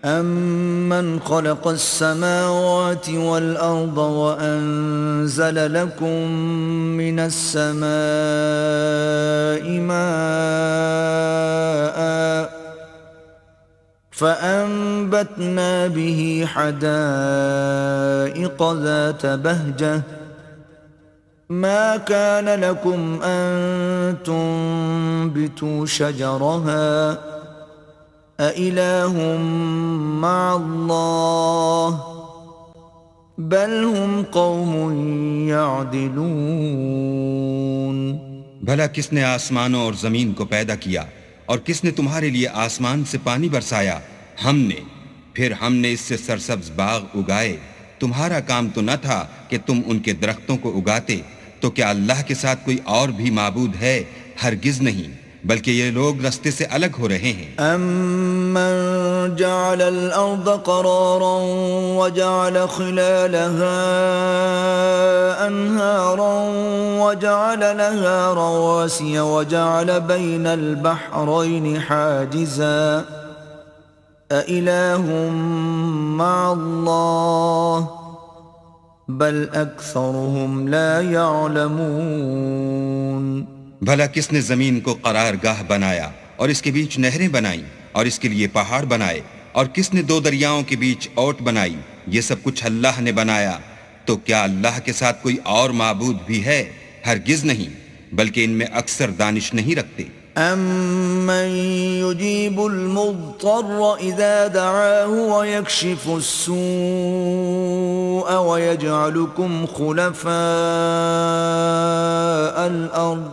أَمَّنْ خَلَقَ السَّمَاوَاتِ وَالْأَرْضَ وَأَنزَلَ لَكُم مِّنَ السَّمَاءِ مَاءً فَأَنبَتْنَا بِهِ حَدَائِقَ ذَاتَ بَهْجَةٍ مَا كَانَ لَكُمْ أَن تُنبِتُوا شَجَرَهَا أَإِلَٰهٌ مَّعَ اللَّهِ بَلْ هُمْ قَوْمٌ يَعْدِلُونَ۔ بھلا کس نے آسمانوں اور زمین کو پیدا کیا، اور کس نے تمہارے لیے آسمان سے پانی برسایا؟ ہم نے، پھر ہم نے اس سے سرسبز باغ اگائے۔ تمہارا کام تو نہ تھا کہ تم ان کے درختوں کو اگاتے، تو کیا اللہ کے ساتھ کوئی اور بھی معبود ہے؟ ہرگز نہیں، بلکہ یہ لوگ رستے سے الگ ہو رہے ہیں۔ أَمَّن جَعَلَ الْأَرْضَ قَرَارًا وَجَعَلَ خِلَالَهَا أَنْهَارًا وَجَعَلَ لَهَا رَوَاسِيَ وَجَعَلَ بَيْنَ الْبَحْرَيْنِ حَاجِزًا أَإِلَٰهٌ مَّعَ اللَّهِ بَلْ أَكْثَرُهُمْ لَا يَعْلَمُونَ۔ بھلا کس نے زمین کو قرار گاہ بنایا اور اس کے بیچ نہریں بنائیں اور اس کے لیے پہاڑ بنائے، اور کس نے دو دریاؤں کے بیچ اوٹ بنائی؟ یہ سب کچھ اللہ نے بنایا، تو کیا اللہ کے ساتھ کوئی اور معبود بھی ہے؟ ہرگز نہیں، بلکہ ان میں اکثر دانش نہیں رکھتے۔ أَمَّن يُجِيبُ الْمُضْطَرَّ إِذَا دَعَاهُ وَيَكْشِفُ السُّوءَ وَيَجْعَلُكُمْ خُلَفَاءَ الْأَرْضِ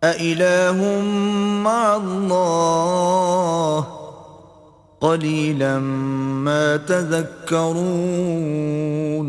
أَإِلَٰهٌ مَّعَ اللَّهِ قَلِيلًا مَا تَذَكَّرُونَ۔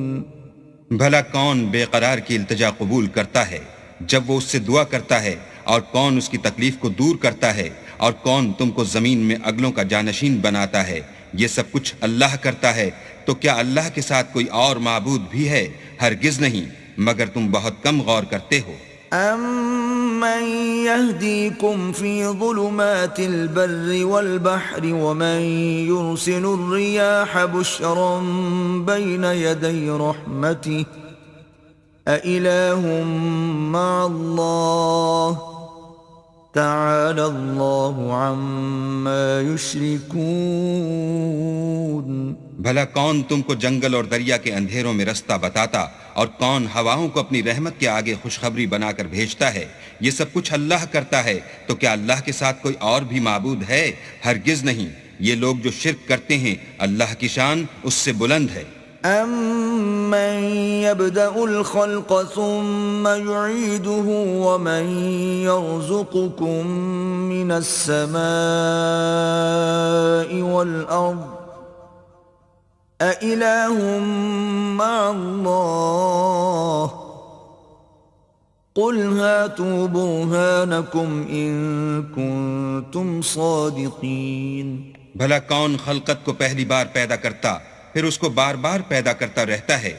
بھلا کون بے قرار کی التجا قبول کرتا ہے جب وہ اس سے دعا کرتا ہے، اور کون اس کی تکلیف کو دور کرتا ہے، اور کون تم کو زمین میں اگلوں کا جانشین بناتا ہے؟ یہ سب کچھ اللہ کرتا ہے، تو کیا اللہ کے ساتھ کوئی اور معبود بھی ہے؟ ہرگز نہیں، مگر تم بہت کم غور کرتے ہو۔ أَمَّن يَهْدِيكُمْ فِي ظُلُمَاتِ الْبَرِّ وَالْبَحْرِ وَمَن يُرْسِلُ الرِّيَاحَ بُشْرًا بَيْنَ يَدَيْ رَحْمَتِهِ أَإِلَٰهٌ مَّعَ اللَّهِ تَعَالَى اللَّهُ عَمَّا يُشْرِكُونَ۔ بھلا کون تم کو جنگل اور دریا کے اندھیروں میں رستہ بتاتا، اور کون ہواؤں کو اپنی رحمت کے آگے خوشخبری بنا کر بھیجتا ہے؟ یہ سب کچھ اللہ کرتا ہے، تو کیا اللہ کے ساتھ کوئی اور بھی معبود ہے؟ ہرگز نہیں، یہ لوگ جو شرک کرتے ہیں اللہ کی شان اس سے بلند ہے۔ أَمَّن يَبْدَأُ الْخَلْقَ ثُمَّ يُعِيدُهُ وَمَن يَرْزُقُكُم مِّنَ السَّمَاءِ وَالْأَرْضِ أَإِلَٰهٌ مَّعَ اللَّهِ قُلْ هَاتُوا بُرْهَانَكُمْ إِن كُنتُمْ صَادِقِينَ۔ بھلا کون خلقت کو پہلی بار پیدا کرتا پھر اس کو بار بار پیدا کرتا رہتا ہے؟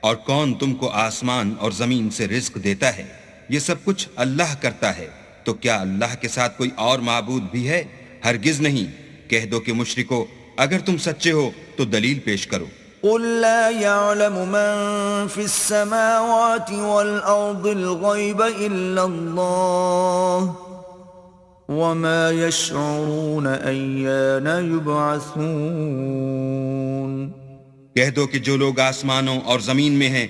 اور کون تم کو آسمان اور زمین سے رزق دیتا ہے؟ یہ سب کچھ اللہ کرتا ہے، تو کیا اللہ کے ساتھ کوئی اور معبود بھی ہے؟ ہرگز نہیں، کہہ دو کہ مشرکو اگر تم سچے ہو تو دلیل پیش کرو۔ قُل لَّا يَعْلَمُ مَن فِي السَّمَاوَاتِ وَالْأَرْضِ الْغَيْبَ إِلَّا اللَّهُ وَمَا يَشْعُرُونَ أَيَّانَ يُبْعَثُونَ۔ کہہ دو کہ جو لوگ آسمانوں اور زمین میں ہیں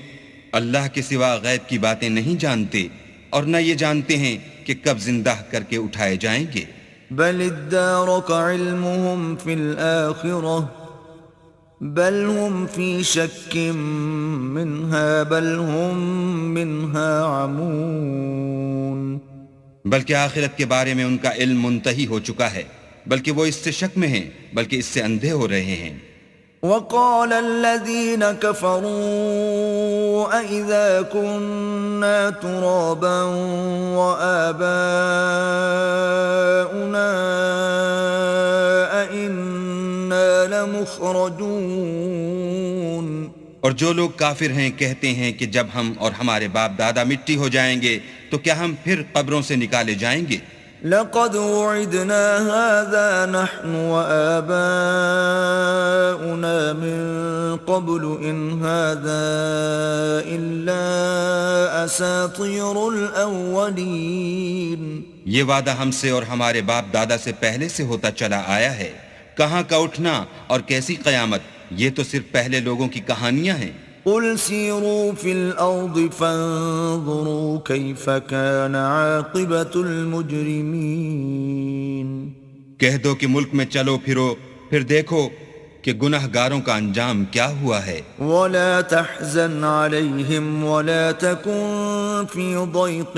اللہ کے سوا غیب کی باتیں نہیں جانتے، اور نہ یہ جانتے ہیں کہ کب زندہ کر کے اٹھائے جائیں گے۔ بَلِ ادَّارَكَ عِلْمُهُمْ فِي الْآخِرَةِ بَلْ هُمْ فِي شَكٍّ مِّنْهَا بَلْ هُمْ مِنْهَا عَمُونَ۔ بلکہ آخرت کے بارے میں ان کا علم منتہی ہو چکا ہے، بلکہ وہ اس سے شک میں ہیں، بلکہ اس سے اندھے ہو رہے ہیں۔ وَقَالَ الَّذِينَ كَفَرُوا أَإِذَا كُنَّا تُرَابًا وَآبَاؤُنَا أَإِنَّا لَمُخْرَجُونَ۔ اور جو لوگ کافر ہیں کہتے ہیں کہ جب ہم اور ہمارے باپ دادا مٹی ہو جائیں گے تو کیا ہم پھر قبروں سے نکالے جائیں گے؟ لقد وعدنا هذا نحن وآباؤنا من قبل إن هذا إلا أساطير الأولين. یہ وعدہ ہم سے اور ہمارے باپ دادا سے پہلے سے ہوتا چلا آیا ہے. کہاں کا اٹھنا اور کیسی قیامت، یہ تو صرف پہلے لوگوں کی کہانیاں ہیں. قل سیروا فی الارض فانظروا کیف کان عاقبت المجرمین. کہہ دو کہ ملک میں چلو پھرو، پھر دیکھو کہ گنہگاروں کا انجام کیا ہوا ہے. ولا تحزن علیہم ولا تکن فی ضیق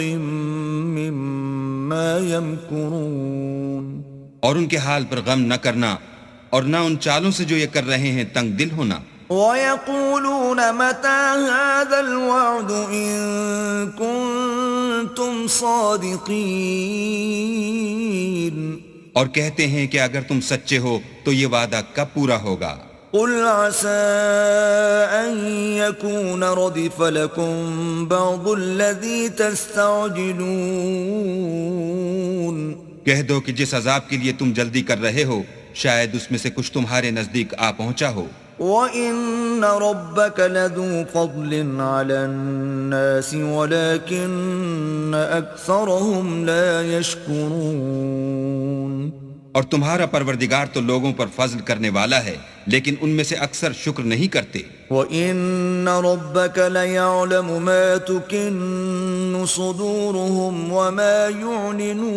مما یمکرون. اور ان کے حال پر غم نہ کرنا اور نہ ان چالوں سے جو یہ کر رہے ہیں تنگ دل ہونا. وَيَقُولُونَ مَتَى هَذَا الْوَعْدُ إِن كُنتُمْ صَادِقِينَ. اور کہتے ہیں کہ اگر تم سچے ہو تو یہ وعدہ کب پورا ہوگا. قُلْ عَسَىٰ أَن يَكُونَ رَدِفَ لَكُمْ بَعْضُ الَّذِي تَسْتَعْجِلُونَ. کہہ دو کہ جس عذاب کے لیے تم جلدی کر رہے ہو شاید اس میں سے کچھ تمہارے نزدیک آ پہنچا ہو. وَإِنَّ رَبَّكَ لَذُو فَضْلٍ عَلَى النَّاسِ وَلَكِنَّ أَكْثَرَهُمْ لَا يَشْكُرُونَ. اور تمہارا پروردگار تو لوگوں پر فضل کرنے والا ہے لیکن ان میں سے اکثر شکر نہیں کرتے. وَإِنَّ رَبَّكَ لَيَعْلَمُ مَا تُكِنُّ صُدُورُهُمْ وَمَا يُعْلِنُونَ.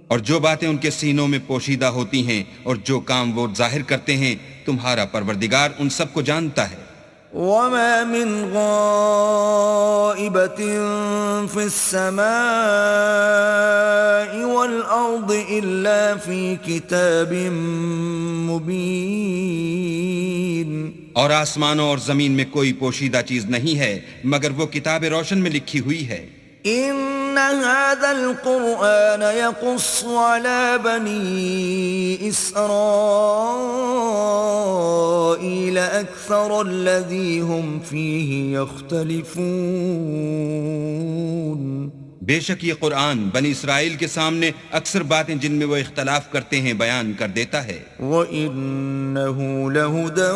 اور جو باتیں ان کے سینوں میں پوشیدہ ہوتی ہیں اور جو کام وہ ظاہر کرتے ہیں تمہارا پروردگار ان سب کو جانتا ہے. وَمَا مِنْ غَائِبَةٍ فِي السَّمَاءِ وَالْأَرْضِ إِلَّا فِي كِتَابٍ مُبِينٍ. اور آسمانوں اور زمین میں کوئی پوشیدہ چیز نہیں ہے مگر وہ کتاب روشن میں لکھی ہوئی ہے. إِنَّ هَذَا الْقُرْآنَ يَقُصُّ عَلَى بَنِي إِسْرَائِيلَ أَكْثَرَ الَّذِي هُمْ فِيهِ يَخْتَلِفُونَ. بے شک یہ قرآن بنی اسرائیل کے سامنے اکثر باتیں جن میں وہ اختلاف کرتے ہیں بیان کر دیتا ہے. وَإِنَّهُ لَهُدًى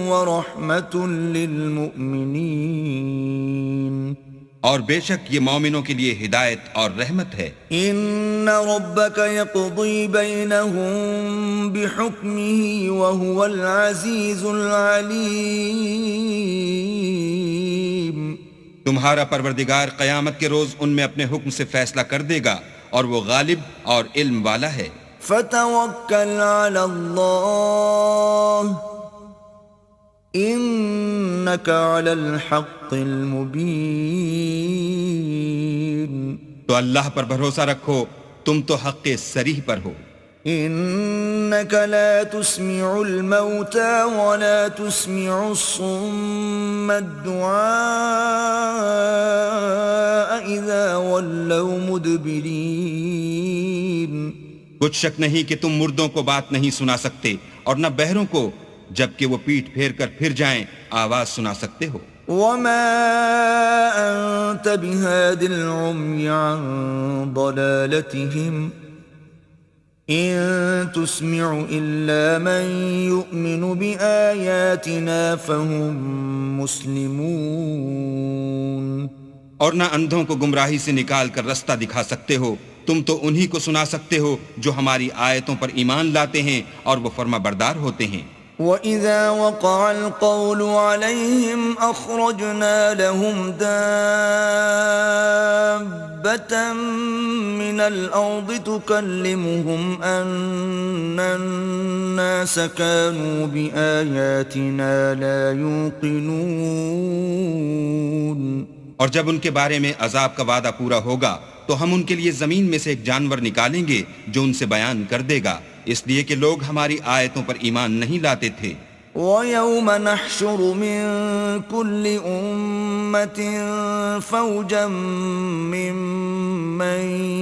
وَرَحْمَةٌ لِّلْمُؤْمِنِينَ. اور بے شک یہ مومنوں کے لیے ہدایت اور رحمت ہے. ان ربك يقضي بينهم بحكمه وهو العزيز العليم. تمہارا پروردگار قیامت کے روز ان میں اپنے حکم سے فیصلہ کر دے گا اور وہ غالب اور علم والا ہے. فتوکل علی اللہ انک علی الحق المبین. تو اللہ پر بھروسہ رکھو تم تو حق صریح پر ہو. انک لا تسمع الموتى ولا تسمع الصم الدعاء اذا ولوا مدبرین. کچھ شک نہیں کہ تم مردوں کو بات نہیں سنا سکتے اور نہ بہروں کو جبکہ وہ پیٹھ پھیر کر پھر جائیں آواز سنا سکتے ہو. وما انت بهاد العمي عن ضلالتهم ان تسمع الا من يؤمن بآياتنا فهم مسلمون. اور نہ اندھوں کو گمراہی سے نکال کر رستہ دکھا سکتے ہو، تم تو انہی کو سنا سکتے ہو جو ہماری آیتوں پر ایمان لاتے ہیں اور وہ فرما بردار ہوتے ہیں. وَإِذَا وَقَعَ الْقَوْلُ عَلَيْهِمْ أَخْرَجْنَا لَهُمْ دَابَّةً مِّنَ الْأَرْضِ تُكَلِّمُهُمْ أَنَّ النَّاسَ كَانُوا بِآيَاتِنَا لَا يُوقِنُونَ. اور جب ان کے بارے میں عذاب کا وعدہ پورا ہوگا تو ہم ان کے لیے زمین میں سے ایک جانور نکالیں گے جو ان سے بیان کر دے گا، اس لیے کہ لوگ ہماری آیتوں پر ایمان نہیں لاتے تھے. وَيَوْمَ نَحْشُرُ مِن كُلِّ أُمَّةٍ فَوْجًا مِّمَّن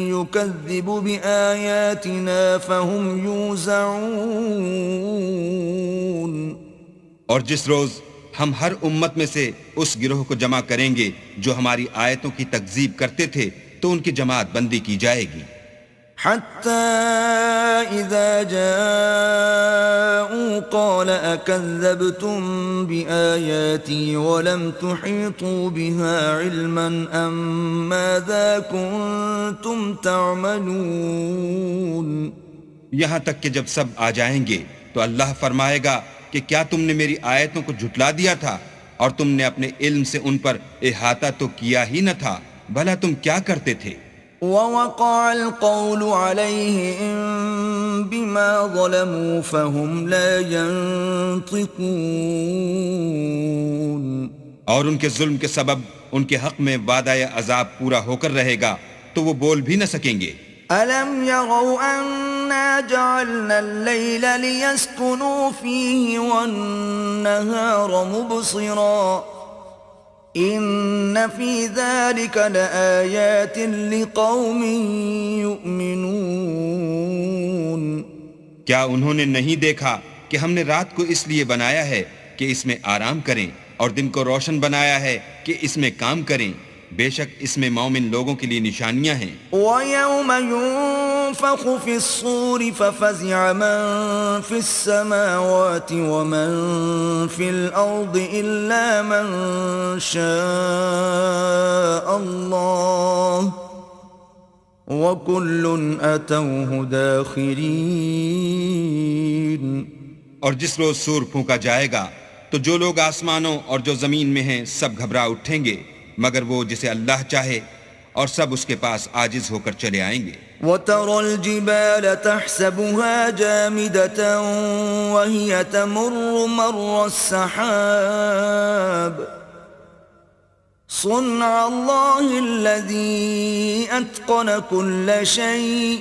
يُكَذِّبُ بِآيَاتِنَا فَهُمْ يُوزَعُونَ. اور جس روز ہم ہر امت میں سے اس گروہ کو جمع کریں گے جو ہماری آیتوں کی تکذیب کرتے تھے تو ان کی جماعت بندی کی جائے گی، حتى إذا جاءوا قال أكذبتم بآياتي ولم تحيطوا بها علما أم ماذا كنتم تعملون یہاں تک کہ جب سب آ جائیں گے تو اللہ فرمائے گا کہ کیا تم نے میری آیتوں کو جھٹلا دیا تھا اور تم نے اپنے علم سے ان پر احاطہ تو کیا ہی نہ تھا، بھلا تم کیا کرتے تھے؟ ووقع القول عليهم بما ظلموا فهم لا ينطقون اور ان کے ظلم کے سبب ان کے حق میں وعدہ عذاب پورا ہو کر رہے گا تو وہ بول بھی نہ سکیں گے۔ أَلَمْ يَرَوْا أَنَّا جَعَلْنَا اللَّيْلَ لِيَسْكُنُوا فِيهِ وَالنَّهَارَ مُبْصِرًا إِنَّ فِي ذَلِكَ لَآيَاتٍ لِقَوْمٍ يُؤْمِنُونَ کیا انہوں نے نہیں دیکھا کہ ہم نے رات کو اس لیے بنایا ہے کہ اس میں آرام کریں اور دن کو روشن بنایا ہے کہ اس میں کام کریں، بے شک اس میں مومن لوگوں کے لیے نشانیاں ہیں۔ وَيَوْمَ يُنفَخُ فِي الصُّورِ فَفَزِعَ مَن فِي السَّمَاوَاتِ وَمَن فِي الْأَرْضِ إِلَّا مَن شَاءَ اللَّهُ وَكُلٌّ أَتَوْهُ دَاخِرِينَ اور جس روز سور پھونکا جائے گا تو جو لوگ آسمانوں اور جو زمین میں ہیں سب گھبرا اٹھیں گے مگر وہ جسے اللہ چاہے، اور سب اس کے پاس عاجز ہو کر چلے آئیں گے۔ وَتَرَى الْجِبَالَ تَحْسَبُهَا جَامِدَةً وَهِيَ تَمُرُّ مَرَّ السَّحَابِ صُنْعَ اللَّهِ الَّذِي أَتْقَنَ كُلَّ شَيْءٍ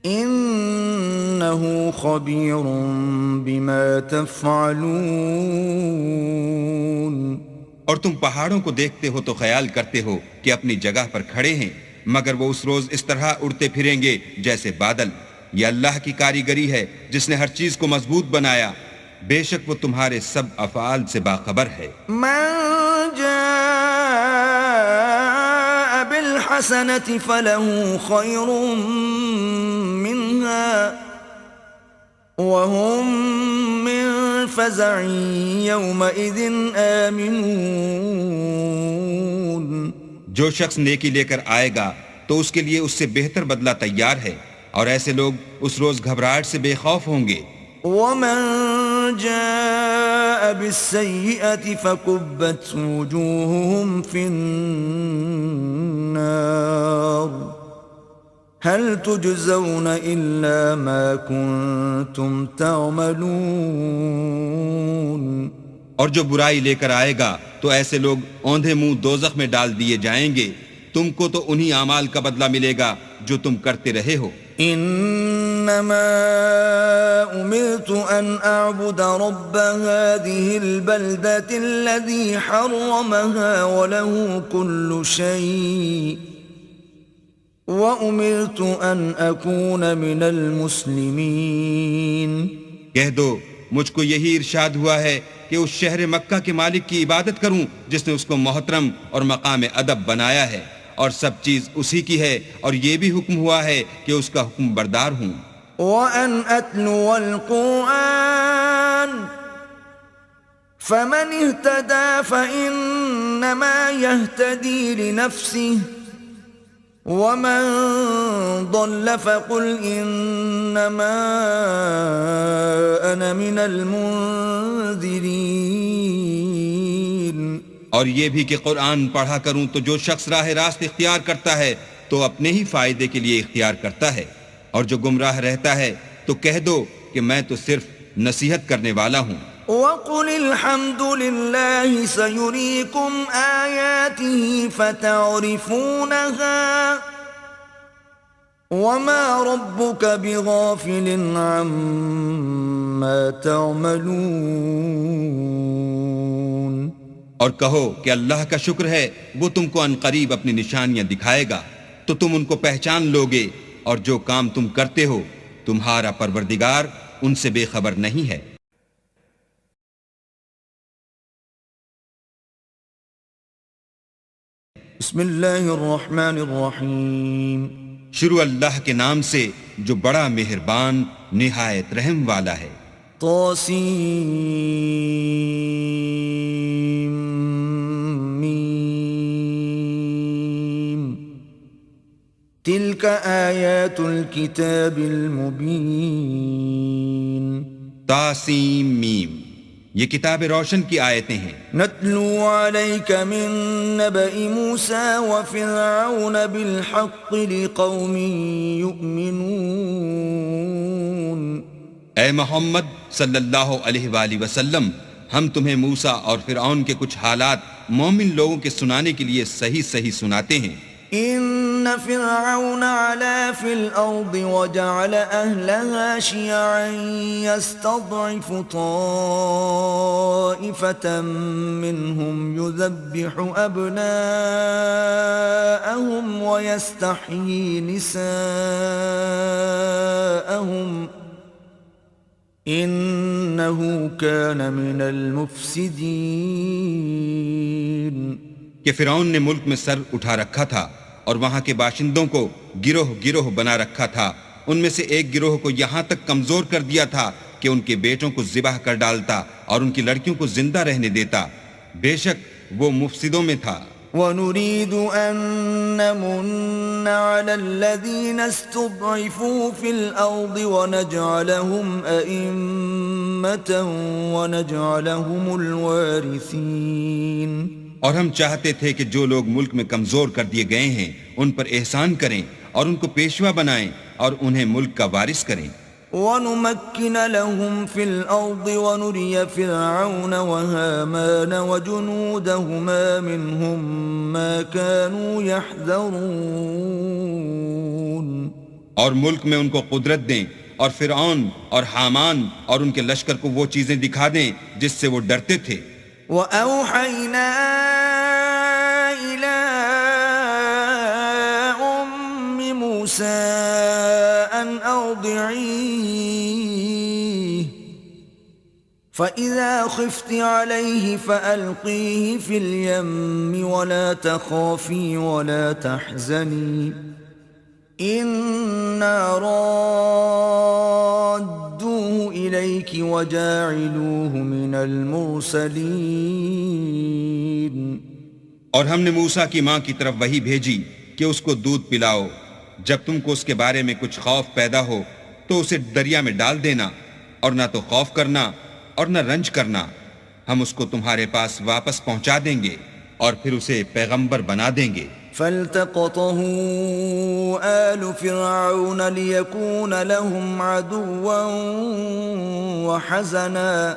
إِنَّهُ خَبِيرٌ بِمَا تَفْعَلُونَ اور تم پہاڑوں کو دیکھتے ہو تو خیال کرتے ہو کہ اپنی جگہ پر کھڑے ہیں، مگر وہ اس روز اس طرح اڑتے پھریں گے جیسے بادل۔ یہ اللہ کی کاریگری ہے جس نے ہر چیز کو مضبوط بنایا، بے شک وہ تمہارے سب افعال سے باخبر ہے۔ من جاء بالحسنة فله خير منها وهم من فزع يومئذ آمنون جو شخص نیکی لے کر آئے گا تو اس کے لیے اس سے بہتر بدلہ تیار ہے، اور ایسے لوگ اس روز گھبراہٹ سے بے خوف ہوں گے۔ ومن جاء بالسيئة فكبت وجوههم في النار هل تجزون إلا ما كنتم تعملون اور جو برائی لے کر آئے گا تو ایسے لوگ اوندھے منہ دوزخ میں ڈال دیے جائیں گے، تم کو تو انہی اعمال کا بدلہ ملے گا جو تم کرتے رہے ہو۔ انما امرت ان اعبد رب هذه البلدة الذي حرمها وله كل شيء وامرت ان اكون من المسلمين کہہ دو مجھ کو یہی ارشاد ہوا ہے کہ اس شہر مکہ کے مالک کی عبادت کروں جس نے اس کو محترم اور مقام ادب بنایا ہے، اور سب چیز اسی کی ہے، اور یہ بھی حکم ہوا ہے کہ اس کا حکم بردار ہوں۔ وَأَنْ أَتْلُوَ الْقُرْآنَ فَمَنِ اهْتَدَى فَإِنَّمَا يَهْتَدِي لِنَفْسِهِ وَمَنْ ضَلَّ فَقُلْ إِنَّمَا أَنَا مِنَ الْمُنذِرِينَ اور یہ بھی کہ قرآن پڑھا کروں تو جو شخص راہ راست اختیار کرتا ہے تو اپنے ہی فائدے کے لیے اختیار کرتا ہے، اور جو گمراہ رہتا ہے تو کہہ دو کہ میں تو صرف نصیحت کرنے والا ہوں۔ وَقُلِ الْحَمْدُ لِلَّهِ سَيُرِيكُمْ آيَاتِهِ فَتَعْرِفُونَهَا وَمَا رَبُّكَ بِغَافِلٍ عَمَّا تَعْمَلُونَ اور کہو کہ اللہ کا شکر ہے وہ تم کو عنقریب اپنی نشانیاں دکھائے گا تو تم ان کو پہچان لوگے، اور جو کام تم کرتے ہو تمہارا پروردگار ان سے بے خبر نہیں ہے۔ بسم اللہ الرحمن الرحیم شروع اللہ کے نام سے جو بڑا مہربان نہایت رحم والا ہے۔ طاسیم تلك آیات الکتاب المبین۔ تاسیم میم، یہ کتاب روشن کی آیتیں ہیں۔ نتلو علیک من نبأ موسیٰ وفرعون بالحق لقوم یؤمنون۔ اے محمد صلی اللہ علیہ وآلہ وسلم، ہم تمہیں موسیٰ اور فرعون کے کچھ حالات مومن لوگوں کے سنانے کے لیے صحیح صحیح سناتے ہیں۔ ان فرعون علا فی الارض وجعل اہلها شیعا یستضعف طائفة منهم یذبح ابناءهم ویستحیی نساءهم انه کان من المفسدین۔ کہ فرعون نے ملک میں سر اٹھا رکھا تھا اور وہاں کے باشندوں کو گروہ گروہ بنا رکھا تھا، ان میں سے ایک گروہ کو یہاں تک کمزور کر دیا تھا کہ ان کے بیٹوں کو ذبح کر ڈالتا اور ان کی لڑکیوں کو زندہ رہنے دیتا، بے شک وہ مفسدوں میں تھا۔ وَنُرِيدُ أَن نَّمُنَّ عَلَى الَّذِينَ اسْتُضْعِفُوا فِي الْأَرْضِ وَنَجْعَلَهُمْ أَئِمَّةً وَنَجْعَلَهُمُ الْوَارِثِينَ۔ اور ہم چاہتے تھے کہ جو لوگ ملک میں کمزور کر دیے گئے ہیں ان پر احسان کریں اور ان کو پیشوا بنائیں اور انہیں ملک کا وارث کریں۔ وَنُمَكِّنَ لَهُمْ فِي الْأَرْضِ وَنُرِيَ فِرْعَوْنَ وَهَامَانَ وَجُنُودَهُمَا مِنْهُمْ مَا كَانُوا يَحْذَرُونَ۔ اور ملک میں ان کو قدرت دیں اور فرعون اور حامان اور ان کے لشکر کو وہ چیزیں دکھا دیں جس سے وہ ڈرتے تھے۔ وَأَوْحَيْنَا إِلَىٰ أُمِّ مُوسَىٰ أَنْ أَرْضِعِيهِ فَإِذَا خِفْتِ عَلَيْهِ فَأَلْقِيهِ فِي الْيَمِّ وَلَا تَخَافِي وَلَا تَحْزَنِي إِنَّا رَادُّوهُ إِلَيْكِ وَجَاعِلُوهُ مِنَ الْمُرْسَلِينَ۔ اور ہم نے موسیٰ کی ماں کی طرف وحی بھیجی کہ اس کو دودھ پلاؤ، جب تم کو اس کے بارے میں کچھ خوف پیدا ہو تو اسے دریا میں ڈال دینا، اور نہ تو خوف کرنا اور نہ رنج کرنا، ہم اس کو تمہارے پاس واپس پہنچا دیں گے اور پھر اسے پیغمبر بنا دیں گے۔ فَالْتَقَطَهُ آلُ فِرْعَوْنَ لِيَكُونَ لَهُمْ عَدُوًّا وَحَزَنًا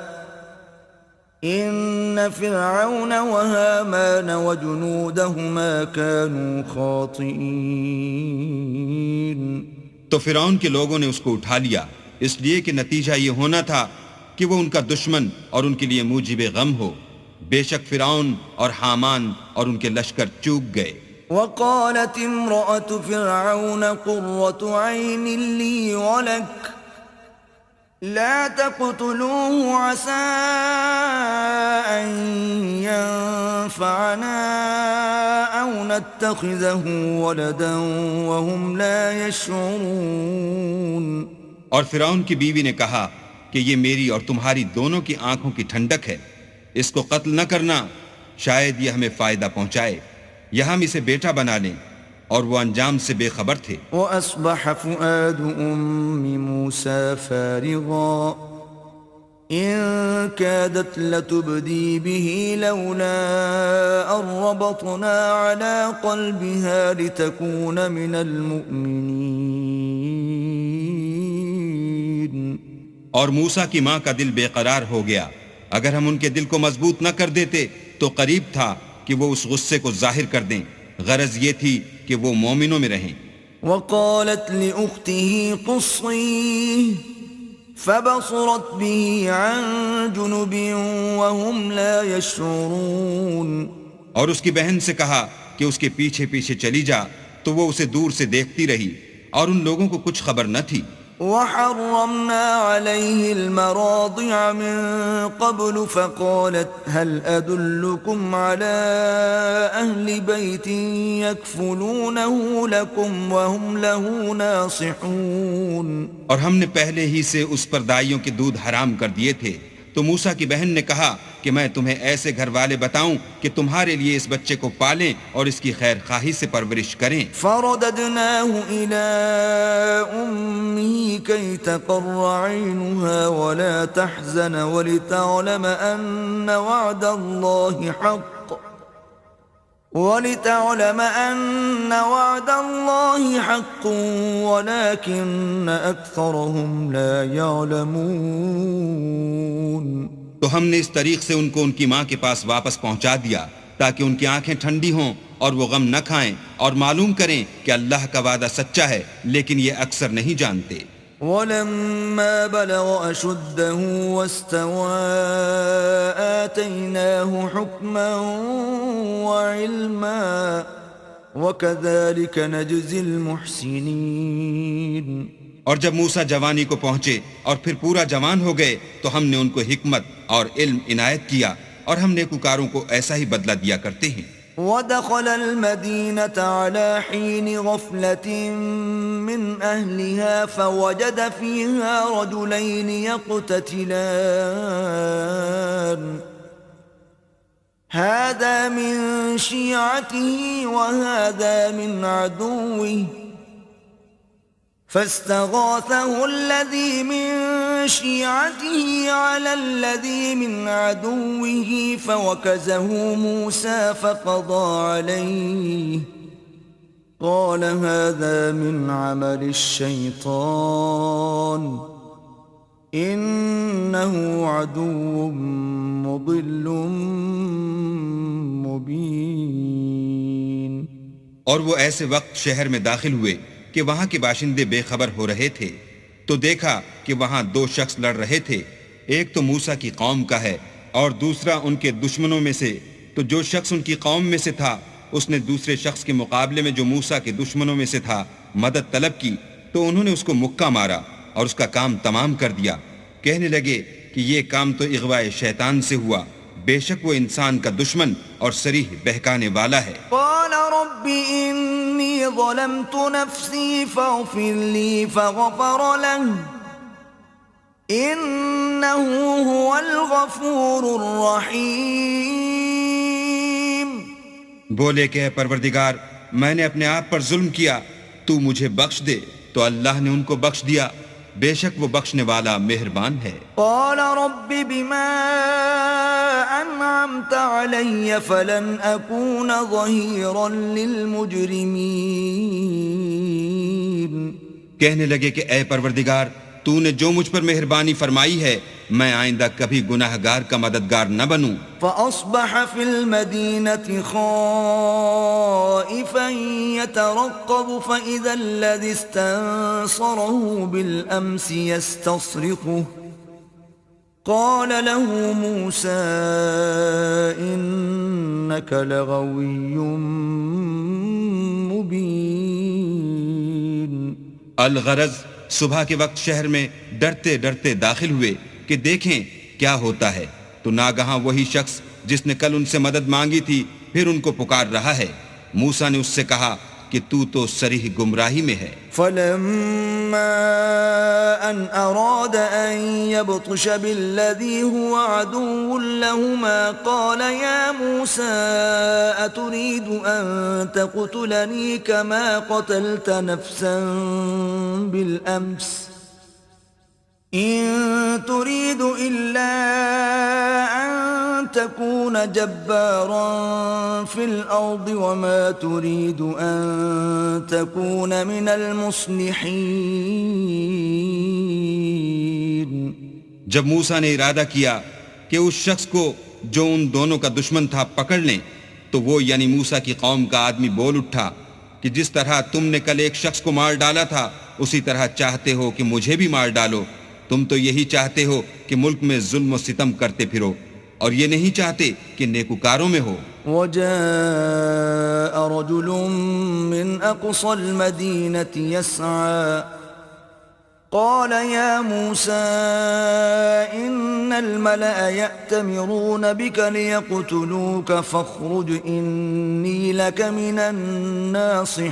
إِنَّ فِرْعَوْنَ وَهَامَانَ وَجُنُودَهُمَا كَانُوا خَاطِئِينَ۔ تو فرعون کے لوگوں نے اس کو اٹھا لیا، اس لیے کہ نتیجہ یہ ہونا تھا کہ وہ ان کا دشمن اور ان کے لیے موجب غم ہو۔ بے شک فرعون اور حامان اور ان کے لشکر چوک گئے۔ وقالت امرأة فرعون قرة عين لي ولك لا تقتلوه عسى أن ينفعنا أو نتخذه ولدا وهم لا يشعرون۔ اور فرعون کی بیوی نے کہا کہ یہ میری اور تمہاری دونوں کی آنکھوں کی ٹھنڈک ہے، اس کو قتل نہ کرنا، شاید یہ ہمیں فائدہ پہنچائے یا ہم اسے بیٹا بنا لیں، اور وہ انجام سے بے خبر تھے۔ وَأَصْبَحَ فُؤَادُ أُمِّ مُوسَىٰ فَارِغًا إِن كَادَتْ لَتُبْدِي بِهِ لَوْلَا أَن رَّبَطْنَا عَلَىٰ قَلْبِهَا لِتَكُونَ مِنَ الْمُؤْمِنِينَ۔ اور موسیٰ کی ماں کا دل بے قرار ہو گیا، اگر ہم ان کے دل کو مضبوط نہ کر دیتے تو قریب تھا کہ وہ اس غصے کو ظاہر کر دیں، غرض یہ تھی کہ وہ مومنوں میں رہیں۔ وقالت لأخته قصيه فبصرت به عن جنب وهم لا يشعرون۔ اور اس کی بہن سے کہا کہ اس کے پیچھے پیچھے چلی جا، تو وہ اسے دور سے دیکھتی رہی اور ان لوگوں کو کچھ خبر نہ تھی۔ وحرمنا عليه المراضع من قبل فقالت هل أدلكم على أهل بيت يكفلونه لكم وهم له ناصحون. اور ہم نے پہلے ہی سے اس پر دائیوں کے دودھ حرام کر دیے تھے. تو موسیٰ کی بہن نے کہا کہ میں تمہیں ایسے گھر والے بتاؤں کہ تمہارے لیے اس بچے کو پالیں اور اس کی خیر خواہی سے پرورش کریں. فرددناه إلى أمه كي تقر عينها ولا تحزن ولتعلم أن وعد الله حق ولكن أكثرهم لا يعلمون. تو ہم نے اس طریق سے ان کو ان کی ماں کے پاس واپس پہنچا دیا تاکہ ان کی آنکھیں ٹھنڈی ہوں اور وہ غم نہ کھائیں اور معلوم کریں کہ اللہ کا وعدہ سچا ہے، لیکن یہ اکثر نہیں جانتے. وَلَمَّا بَلَغَ أَشُدَّهُ وَاسْتَوَى آتَيْنَاهُ حُكْمًا وَعِلْمًا وَكَذَلِكَ نَجْزِي الْمُحْسِنِينَ. اور جب موسیٰ جوانی کو پہنچے اور پھر پورا جوان ہو گئے تو ہم نے ان کو حکمت اور علم عنایت کیا اور ہم نیکوکاروں کو ایسا ہی بدلہ دیا کرتے ہیں. ودخل المدينة على حين غفلة من أهلها فوجد فيها رجلين يقتتلان هذا من شيعته وهذا من عدوه فاستغاثه الذي من شيعته على الذي من عدوه فوكزه موسى فقضى عليه قال هذا من عمل الشيطان إنه عدو مضل مبين. اور وہ ایسے وقت شہر میں داخل ہوئے کہ وہاں کے باشندے بے خبر ہو رہے تھے تو دیکھا کہ وہاں دو شخص لڑ رہے تھے، ایک تو موسیٰ کی قوم کا ہے اور دوسرا ان کے دشمنوں میں سے. تو جو شخص ان کی قوم میں سے تھا اس نے دوسرے شخص کے مقابلے میں جو موسیٰ کے دشمنوں میں سے تھا مدد طلب کی تو انہوں نے اس کو مکہ مارا اور اس کا کام تمام کر دیا. کہنے لگے کہ یہ کام تو اغواء شیطان سے ہوا، بے شک وہ انسان کا دشمن اور صریح بہکانے والا ہے. قال رب انی ظلمت نفسی فاغفر لی فغفر له انه هو الغفور الرحیم. بولے کہ اے پروردگار میں نے اپنے آپ پر ظلم کیا، تو مجھے بخش دے. تو اللہ نے ان کو بخش دیا، بے شک وہ بخشنے والا مہربان ہے. قال رب بما انعمت علی فلن اکون ظہیرا للمجرمین. کہنے لگے کہ اے پروردگار تو نے جو مجھ پر مہربانی فرمائی ہے میں آئندہ کبھی گناہگار کا مددگار نہ بنوں. فأصبح في المدينة خائفا يترقب فإذا الذي استنصره بالأمس يستصرخه قال له موسى إنك لغوي مبين. الغرض صبح کے وقت شہر میں ڈرتے ڈرتے داخل ہوئے کہ دیکھیں کیا ہوتا ہے تو ناگہاں وہی شخص جس نے کل ان سے مدد مانگی تھی پھر ان کو پکار رہا ہے. موسیٰ نے اس سے کہا کہ تو صریح گمراہی میں ہے. فلما ان اراد ان يبطش بالذي هو عدو لهما قال يا موسى اتريد ان تقتلني كما قتلت نفسا بالامس إن تريد إلا أن تكون جبارا في الأرض وما تريد أن تكون من المصلحين. جب موسیٰ نے ارادہ کیا کہ اس شخص کو جو ان دونوں کا دشمن تھا پکڑ لیں تو وہ یعنی موسیٰ کی قوم کا آدمی بول اٹھا کہ جس طرح تم نے کل ایک شخص کو مار ڈالا تھا اسی طرح چاہتے ہو کہ مجھے بھی مار ڈالو. تم تو یہی چاہتے ہو کہ ملک میں ظلم و ستم کرتے پھرو اور یہ نہیں چاہتے کہ نیکوکاروں میں ہو. وجاء رجل من أقصى المدينة يسعى قال يا موسى إن الملأ يأتمرون بك ليقتلوك فاخرج إني لك من الناصحين.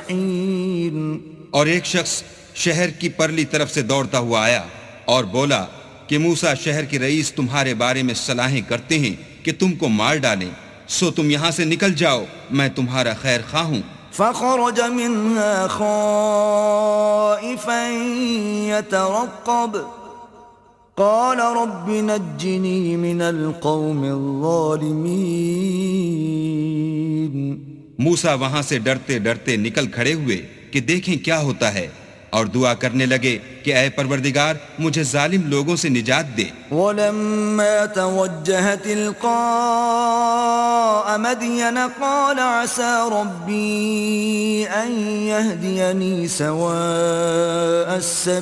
اور ایک شخص شہر کی پرلی طرف سے دوڑتا ہوا آیا اور بولا کہ موسیٰ شہر کے رئیس تمہارے بارے میں صلاحیں کرتے ہیں کہ تم کو مار ڈالیں، سو تم یہاں سے نکل جاؤ، میں تمہارا خیر خواہ ہوں. فخرج منها خائفا يترقب قال رب نجني من القوم الظالمين. موسیٰ وہاں سے ڈرتے ڈرتے نکل کھڑے ہوئے کہ دیکھیں کیا ہوتا ہے، اور دعا کرنے لگے کہ اے پروردگار مجھے ظالم لوگوں سے نجات دے. ولما توجه تلقاء مدين قال عسى ربي أن يهديني سواء السبيل.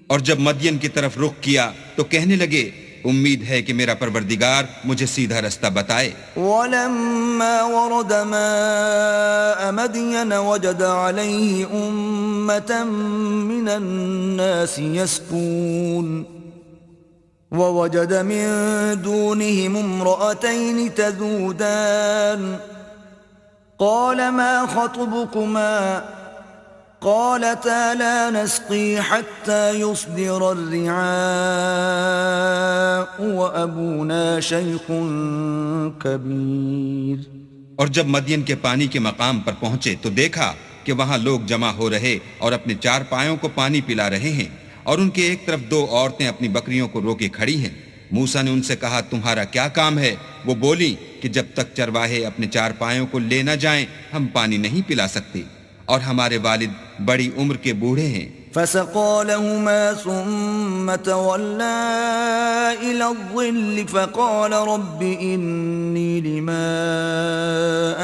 اور جب مدین کی طرف رخ کیا تو کہنے لگے امید ہے کہ میرا پروردگار مجھے سیدھا رستہ بتائے. ولما ورد ماء مدين وجد عليه أمة من الناس يسقون ووجد من دونهم امرأتين تذودان قال ما خطبكما قالتا لا نسقي حتى يصدر الرعاء وأبونا شيخ كبير. اور جب مدین کے پانی کے مقام پر پہنچے تو دیکھا کہ وہاں لوگ جمع ہو رہے اور اپنے چار پایوں کو پانی پلا رہے ہیں، اور ان کے ایک طرف دو عورتیں اپنی بکریوں کو روکے کھڑی ہیں. موسیٰ نے ان سے کہا تمہارا کیا کام ہے؟ وہ بولی کہ جب تک چرواہے اپنے چار پایوں کو لے نہ جائیں ہم پانی نہیں پلا سکتے، اور ہمارے والد بڑی عمر کے بوڑھے ہیں. فسقى لهما ثم تولى إلى الظل فقال رب إني لما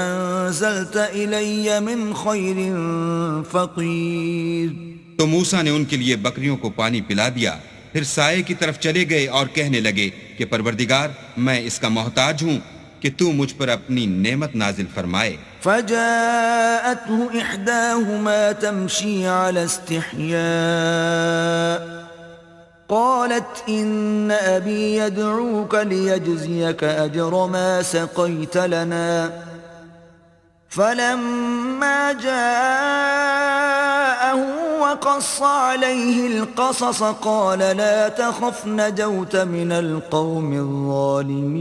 أنزلت إلي من خير فقير. تو موسیٰ نے ان کے لیے بکریوں کو پانی پلا دیا، پھر سائے کی طرف چلے گئے اور کہنے لگے کہ پروردگار میں اس کا محتاج ہوں کہ تو مجھ پر اپنی نعمت نازل فرمائے. فجاءته إحداهما تمشي على استحياء قالت إن أبي يدعوك ليجزيك أجر ما سقيت لنا. فلما جاءه وقص عليه القصص قال لا تخف نجوت من القوم الظالمين.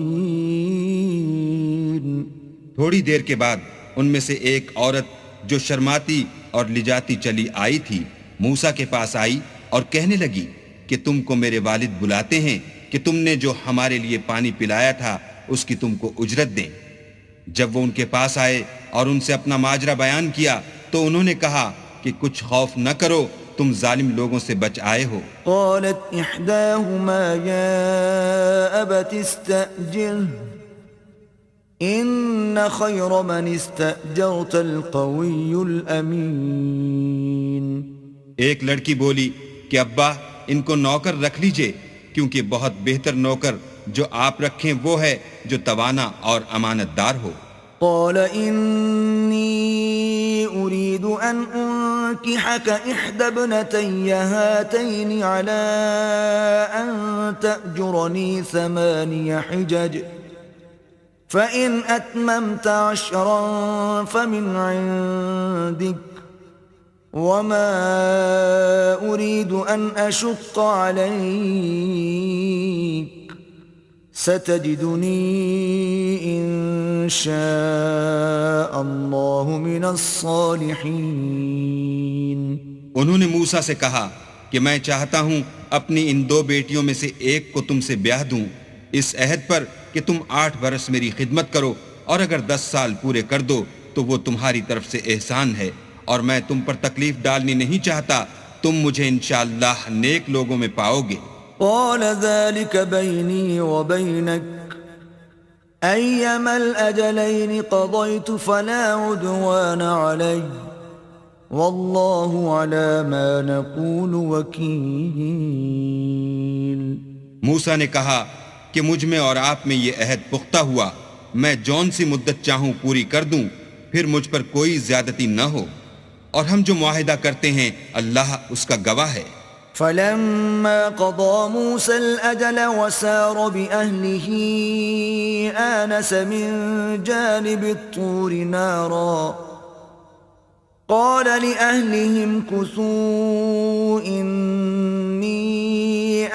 تھوڑی دیر کے بعد ان میں سے ایک عورت جو شرماتی اور لجاتی چلی آئی تھی موسیٰ کے پاس آئی اور کہنے لگی کہ تم کو میرے والد بلاتے ہیں کہ تم نے جو ہمارے لیے پانی پلایا تھا اس کی تم کو اجرت دیں. جب وہ ان کے پاس آئے اور ان سے اپنا ماجرا بیان کیا تو انہوں نے کہا کہ کچھ خوف نہ کرو، تم ظالم لوگوں سے بچ آئے ہو. قالت احداهما يا ابت استأجره ان خير من استأجرت القوي الامين. ایک لڑکی بولی کہ ابا ان کو نوکر رکھ لیجئے، کیونکہ بہت بہتر نوکر جو آپ رکھیں وہ ہے جو توانا اور امانت دار ہو. قال إني أريد أن أنكحك إحدى ابنتي هاتين على أن تأجرني 8 حجج فإن أتممت 10 فمن عندك وما أريد أن أشق عليك ستجدني إن شاء الله من الصالحين. انہوں نے موسیٰ سے کہا کہ میں چاہتا ہوں اپنی ان 2 بیٹیوں میں سے ایک کو تم سے بیاہ دوں اس عہد پر کہ تم 8 برس میری خدمت کرو، اور اگر 10 سال پورے کر دو تو وہ تمہاری طرف سے احسان ہے، اور میں تم پر تکلیف ڈالنی نہیں چاہتا، تم مجھے انشاءاللہ نیک لوگوں میں پاؤ گے. قال ذلك بيني وبينك أيما الأجلين قضيت فلا عدوان علي والله على ما نقول وكيل. موسیٰ نے کہا کہ مجھ میں اور آپ میں یہ عہد پختہ ہوا، میں جون سی مدت چاہوں پوری کر دوں، پھر مجھ پر کوئی زیادتی نہ ہو، اور ہم جو معاہدہ کرتے ہیں اللہ اس کا گواہ ہے۔ فلما قضى موسى الأجل وسار بأهله آنس من جانب الطور نارا قال لأهلهم كثوا إني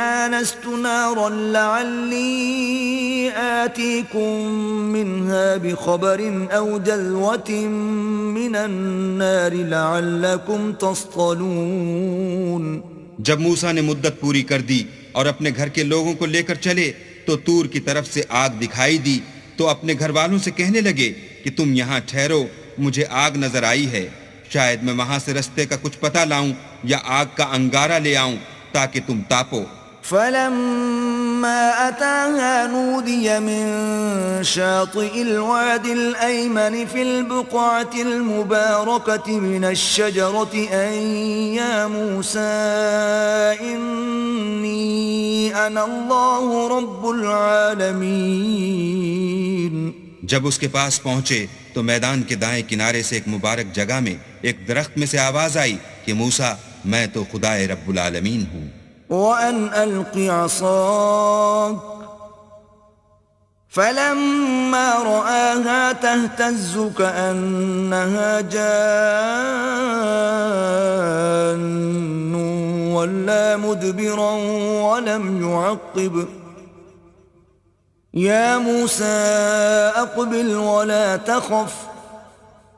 آنست نارا لعلي آتيكم منها بخبر أو جذوة من النار لعلكم تصطلون۔ جب موسیٰ نے مدت پوری کر دی اور اپنے گھر کے لوگوں کو لے کر چلے تو طور کی طرف سے آگ دکھائی دی، تو اپنے گھر والوں سے کہنے لگے کہ تم یہاں ٹھہرو، مجھے آگ نظر آئی ہے، شاید میں وہاں سے رستے کا کچھ پتہ لاؤں یا آگ کا انگارہ لے آؤں تاکہ تم تاپو۔ فلما أتاها نودي من شاطئ الوادي الأيمن في البقعة المباركة من الشجرة أن يا موسى إني أنا الله رب العالمين۔ جب اس کے پاس پہنچے تو میدان کے دائیں کنارے سے ایک مبارک جگہ میں ایک درخت میں سے آواز آئی کہ موسیٰ میں تو خدائے رب العالمین ہوں۔ وَأَنْ أَلْقِ عَصَاكَ فَلَمَّا رَآهَا تَهْتَزُّ كَأَنَّهَا جَانٌّ وَلَّى مُدْبِرًا وَلَمْ يُعَقِّبْ يَا مُوسَى أَقْبِلْ وَلَا تَخَفْ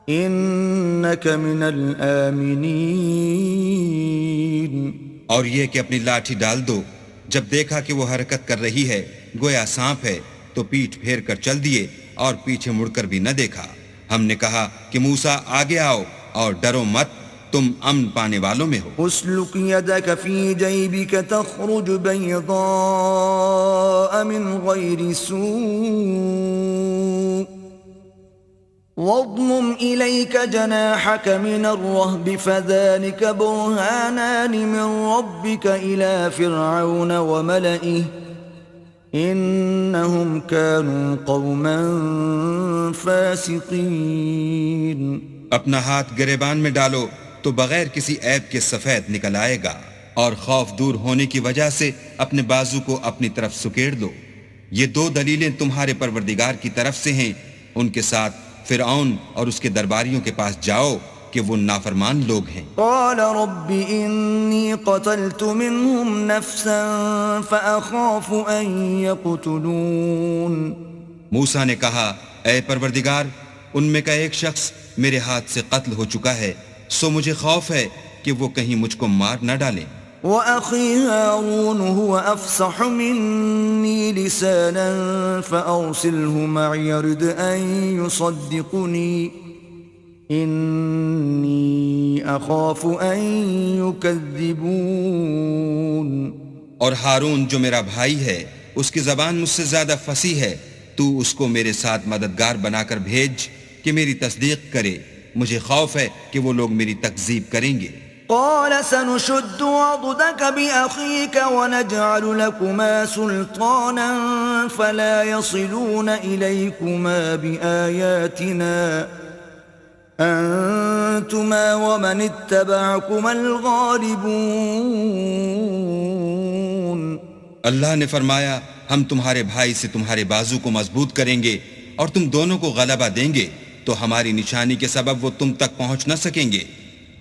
إِنَّكَ مِنَ الْآمِنِينَ۔ اور یہ کہ اپنی لاٹھی ڈال دو۔ جب دیکھا کہ وہ حرکت کر رہی ہے گویا سانپ ہے تو پیٹھ پھیر کر چل دیے اور پیچھے مڑ کر بھی نہ دیکھا۔ ہم نے کہا کہ موسیٰ آگے آؤ اور ڈرو مت، تم امن پانے والوں میں ہو۔ اسلک یدک فی جیبک تخرج بیضاء من غیر سوء واضمم إليك جناحك من الرهب فذلك برهانان من ربك إلى فرعون وملئه إنهم كانوا قوما فاسقين۔ اپنا ہاتھ گریبان میں ڈالو تو بغیر کسی عیب کے سفید نکل آئے گا، اور خوف دور ہونے کی وجہ سے اپنے بازو کو اپنی طرف سکیڑ دو۔ یہ دو دلیلیں تمہارے پروردگار کی طرف سے ہیں، ان کے ساتھ فرعون اور اس کے درباریوں کے پاس جاؤ کہ وہ نافرمان لوگ ہیں۔ قال رب انی قتلت منهم نفسا فاخاف ان يقتلون۔ موسیٰ نے کہا اے پروردگار، ان میں کا ایک شخص میرے ہاتھ سے قتل ہو چکا ہے، سو مجھے خوف ہے کہ وہ کہیں مجھ کو مار نہ ڈالیں۔ وَأَخِي هَارُونُ هُوَ أَفْصَحُ مِنِّي لِسَانًا فَأَرْسِلْهُ مَعِيَ يَرِدْ أَن يُصَدِّقُنِي إِنِّي أَخَافُ أَن يُكَذِّبُونِ۔ اور ہارون جو میرا بھائی ہے اس کی زبان مجھ سے زیادہ فصیح ہے، تو اس کو میرے ساتھ مددگار بنا کر بھیج کہ میری تصدیق کرے، مجھے خوف ہے کہ وہ لوگ میری تکذیب کریں گے۔ قال سنشد عضدك بأخيك ونجعل لكما سلطانا فلا يصلون إليكما بآياتنا أنتما ومن اتبعكما الغالبون۔ اللہ نے فرمایا ہم تمہارے بھائی سے تمہارے بازو کو مضبوط کریں گے اور تم دونوں کو غلبہ دیں گے، تو ہماری نشانی کے سبب وہ تم تک پہنچ نہ سکیں گے،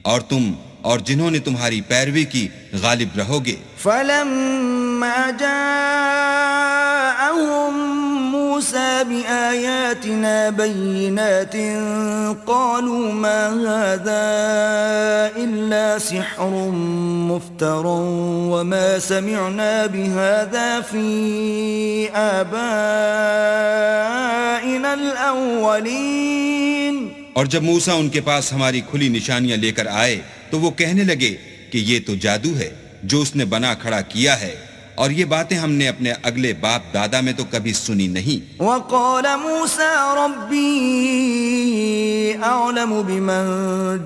اور تم اور جنہوں نے تمہاری پیروی کی غالب رہو گے۔ فَلَمَّا جَاءَهُم مُوسَى بِآيَاتِنَا بَيِّنَاتٍ قَالُوا مَا هَذَا إِلَّا سِحْرٌ مُفْتَرًى وَمَا سَمِعْنَا بِهَذَا فِي آبَائِنَا الْأَوَّلِينَ۔ اور جب موسیٰ ان کے پاس ہماری کھلی نشانیاں لے کر آئے تو وہ کہنے لگے کہ یہ تو جادو ہے جو اس نے بنا کھڑا کیا ہے، اور یہ باتیں ہم نے اپنے اگلے باپ دادا میں تو کبھی سنی نہیں۔ وَقَالَ مُوسَى رَبِّي أَعْلَمُ بِمَنْ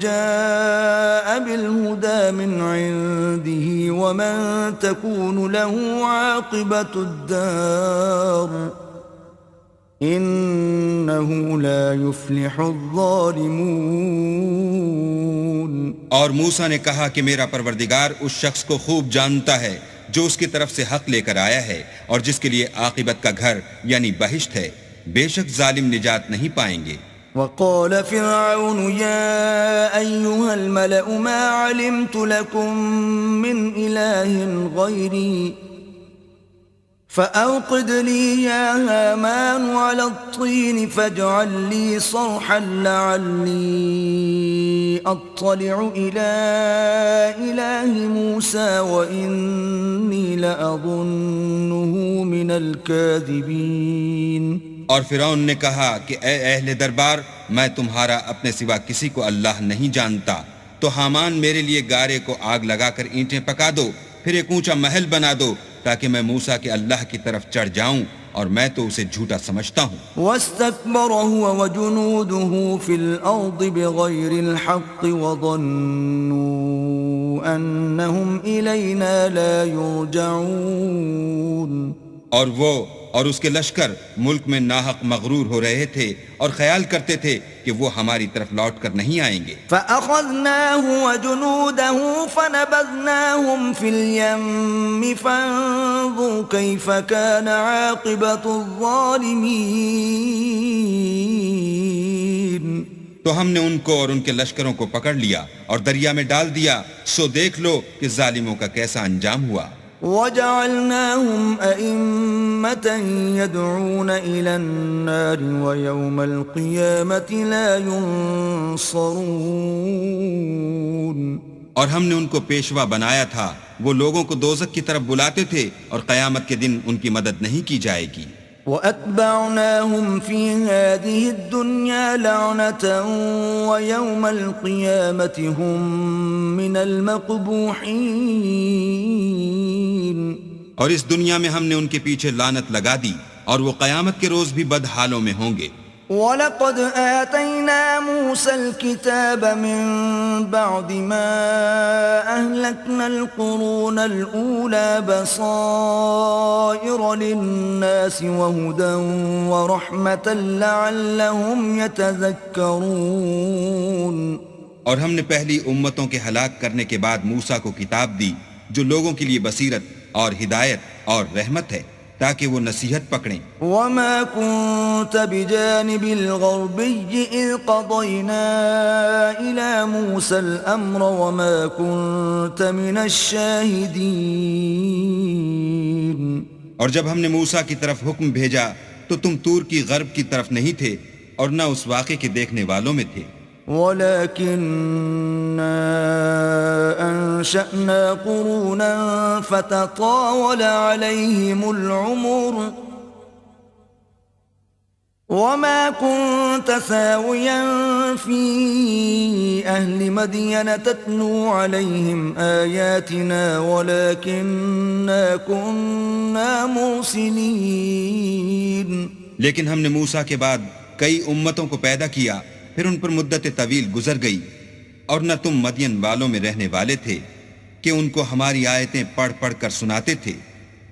جَاءَ بِالْهُدَى مِنْ عِنْدِهِ وَمَنْ تَكُونُ لَهُ عَاقِبَةُ الدَّارِ إنه لا يفلح الظالمون. اور موسیٰ نے کہا کہ میرا پروردگار اس شخص کو خوب جانتا ہے جو اس کی طرف سے حق لے کر آیا ہے اور جس کے لیے عاقبت کا گھر یعنی بہشت ہے. بے شک ظالم نجات نہیں پائیں گے. وقال فرعون يا أيها الملأ ما علمت لكم من إله غيري فأوقد لي يا هامان على الطين فاجعل لي صرحا لعلي أطلع إلى إله موسى وإني لأظنه من الكاذبين. اور فرعون نے کہا کہ اے اہل دربار، میں تمہارا اپنے سوا کسی کو اللہ نہیں جانتا، تو حامان میرے لیے گارے کو آگ لگا کر اینٹیں پکا دو، پھر ایک اونچا محل بنا دو تاکہ میں موسیٰ کے اللہ کی طرف چڑھ جاؤں، اور میں تو اسے جھوٹا سمجھتا ہوں. واستكبر هو وجنوده في الأرض بغير الحق وظنوا أنهم إلينا لا يرجعون. اور وہ اور اس کے لشکر ملک میں ناحق مغرور ہو رہے تھے اور خیال کرتے تھے کہ وہ ہماری طرف لوٹ کر نہیں آئیں گے. فَأَخَذْنَاهُ وَجُنُودَهُ فَنَبَذْنَاهُمْ فِي الْيَمِّ فَانظُرْ كَيْفَ كَانَ عَاقِبَةُ الظَّالِمِينَ. تو ہم نے ان کو اور ان کے لشکروں کو پکڑ لیا اور دریا میں ڈال دیا، سو دیکھ لو کہ ظالموں کا کیسا انجام ہوا. وَجَعَلْنَاهُمْ أَئِمَّةً يَدْعُونَ إِلَى النَّارِ وَيَوْمَ الْقِيَامَةِ لَا يُنصَرُونَ. اور ہم نے ان کو پیشوا بنایا تھا، وہ لوگوں کو دوزخ کی طرف بلاتے تھے اور قیامت کے دن ان کی مدد نہیں کی جائے گی. وَأَتْبَعْنَاهُمْ فِي هَذِهِ الدُّنْيَا لَعْنَةً وَيَوْمَ الْقِيَامَةِ هُمْ مِنَ الْمَقْبُوحِينَ. اور اس دنیا میں ہم نے ان کے پیچھے لعنت لگا دی اور وہ قیامت کے روز بھی بد حالوں میں ہوں گے. وَلَقَدْ آتَيْنَا مُوسَى الْكِتَابَ مِنْ بَعْدِ مَا أَهْلَكْنَا الْقُرُونَ الْأُولَى بَصَائِرَ لِلنَّاسِ وَهُدًى وَرَحْمَةً لَعَلَّهُمْ يَتَذَكَّرُونَ. اور ہم نے پہلی امتوں کے ہلاک کرنے کے بعد موسیٰ کو کتاب دی جو لوگوں کے لیے بصیرت اور ہدایت اور رحمت ہے تاکہ وہ نصیحت پکڑیں. وَمَا كُنْتَ بِجَانِبِ الْغَرْبِيِّ إِذْ قَضَيْنَا إِلَى مُوسَى الْأَمْرَ وَمَا كُنْتَ مِنَ الشَّاهِدِينَ. اور جب ہم نے موسیٰ کی طرف حکم بھیجا تو تم طور کی غرب کی طرف نہیں تھے اور نہ اس واقعے کے دیکھنے والوں میں تھے. وَلَكِنَّا أَنشَأْنَا قُرُونًا فَتَطَاوَلَ عَلَيْهِمُ الْعُمُرُ وَمَا كُنْتَ ثَاوِيًا فِي أَهْلِ مَدْيَنَ تَتْلُو عَلَيْهِمْ آيَاتِنَا وَلَكِنَّا كُنَّا مُرْسِلِينَ. لیکن ہم نے موسیٰ کے بعد کئی امتوں کو پیدا کیا، پھر ان پر مدت طویل گزر گئی، اور نہ تم مدین والوں میں رہنے والے تھے کہ ان کو ہماری آیتیں پڑھ پڑھ کر سناتے تھے.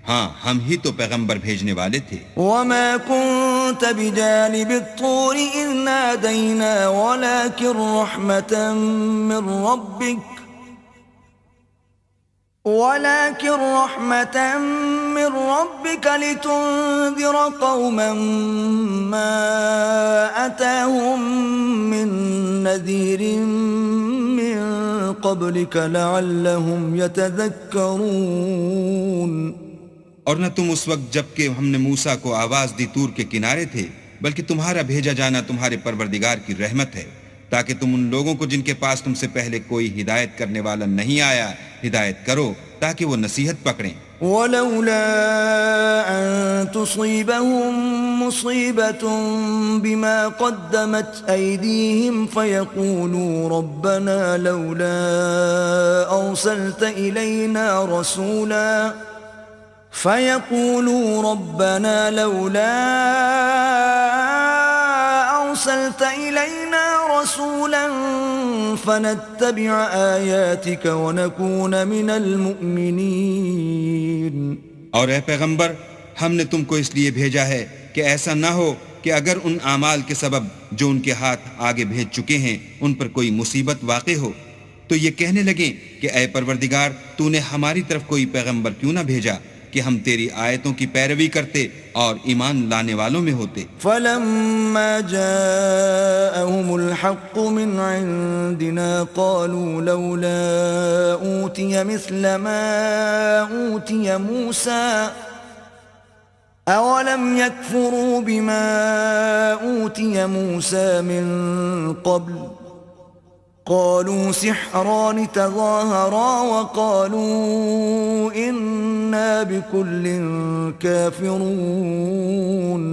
ہاں ہم ہی تو پیغمبر بھیجنے والے تھے. وَمَا كُنْتَ بِجَانِبِ الطُّورِ إِذْ نَادَيْنَا وَلَكِنْ رَحْمَةً مِّن رَّبِّكَ لِتُنذِرَ قَوْمًا مَّا أَتَاهُم مِّن نَّذِيرٍ مِّن قَبْلِكَ لَعَلَّهُمْ يَتَذَكَّرُونَ. اور نہ تم اس وقت جب کہ ہم نے موسیٰ کو آواز دی طور کے کنارے تھے، بلکہ تمہارا بھیجا جانا تمہارے پروردگار کی رحمت ہے تاکہ تم ان لوگوں کو جن کے پاس تم سے پہلے کوئی ہدایت کرنے والا نہیں آیا ہدایت کرو تاکہ وہ نصیحت پکڑیں. وَلَوْلَا أَن تُصِيبَهُم مُّصِيبَةٌ بِمَا قَدَّمَتْ أَيْدِيهِمْ فَيَقُولُوا رَبَّنَا لَوْلَا أَرْسَلْتَ إِلَيْنَا رَسُولًا فَنَتَّبِعَ آيَاتِكَ وَنَكُونَ مِنَ الْمُؤْمِنِينَ. اور اے پیغمبر، ہم نے تم کو اس لیے بھیجا ہے کہ ایسا نہ ہو کہ اگر ان اعمال کے سبب جو ان کے ہاتھ آگے بھیج چکے ہیں ان پر کوئی مصیبت واقع ہو تو یہ کہنے لگیں کہ اے پروردگار تو نے ہماری طرف کوئی پیغمبر کیوں نہ بھیجا کہ ہم تیری آیتوں کی پیروی کرتے اور ایمان لانے والوں میں ہوتے. فلما جاءهم الحق من عندنا قالوا لولا أوتي مثل ما أوتي موسى أولم يكفروا بما أوتي موسى من قبل قالوا سحران تظاهرا وقالوا إنا بكل كافرون.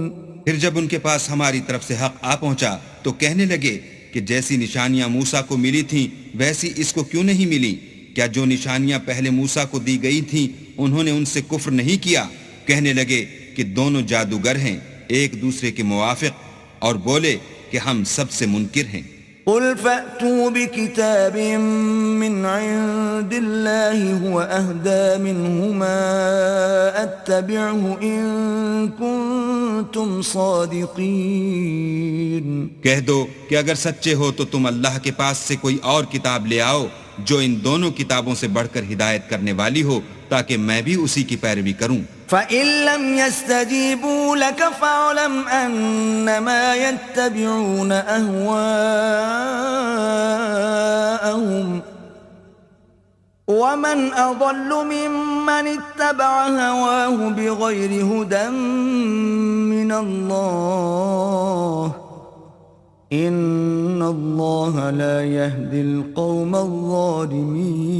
پھر جب ان کے پاس ہماری طرف سے حق آ پہنچا تو کہنے لگے کہ جیسی نشانیاں موسیٰ کو ملی تھیں ویسی اس کو کیوں نہیں ملی؟ کیا جو نشانیاں پہلے موسیٰ کو دی گئی تھیں انہوں نے ان سے کفر نہیں کیا؟ کہنے لگے کہ دونوں جادوگر ہیں ایک دوسرے کے موافق اور بولے کہ ہم سب سے منکر ہیں. قل فأتوا بكتاب من عند الله هو أهدى منهما أتبعه إن كنتم صادقين. کہہ دو کہ اگر سچے ہو تو تم اللہ کے پاس سے کوئی اور کتاب لے آؤ جو ان دونوں کتابوں سے بڑھ کر ہدایت کرنے والی ہو تاکہ میں بھی اسی کی پیروی کروں. فَإِن لَّمْ يَسْتَجِيبُوا لَكَ فَاعْلَمْ أَنَّمَا يَتَّبِعُونَ أَهْوَاءَهُمْ وَمَنْ أَضَلُّ مِمَّنِ اتَّبَعَ هَوَاهُ بِغَيْرِ هُدًى مِّنَ اللَّهِ إِنَّ اللَّهَ لَا يَهْدِي الْقَوْمَ الظَّالِمِينَ.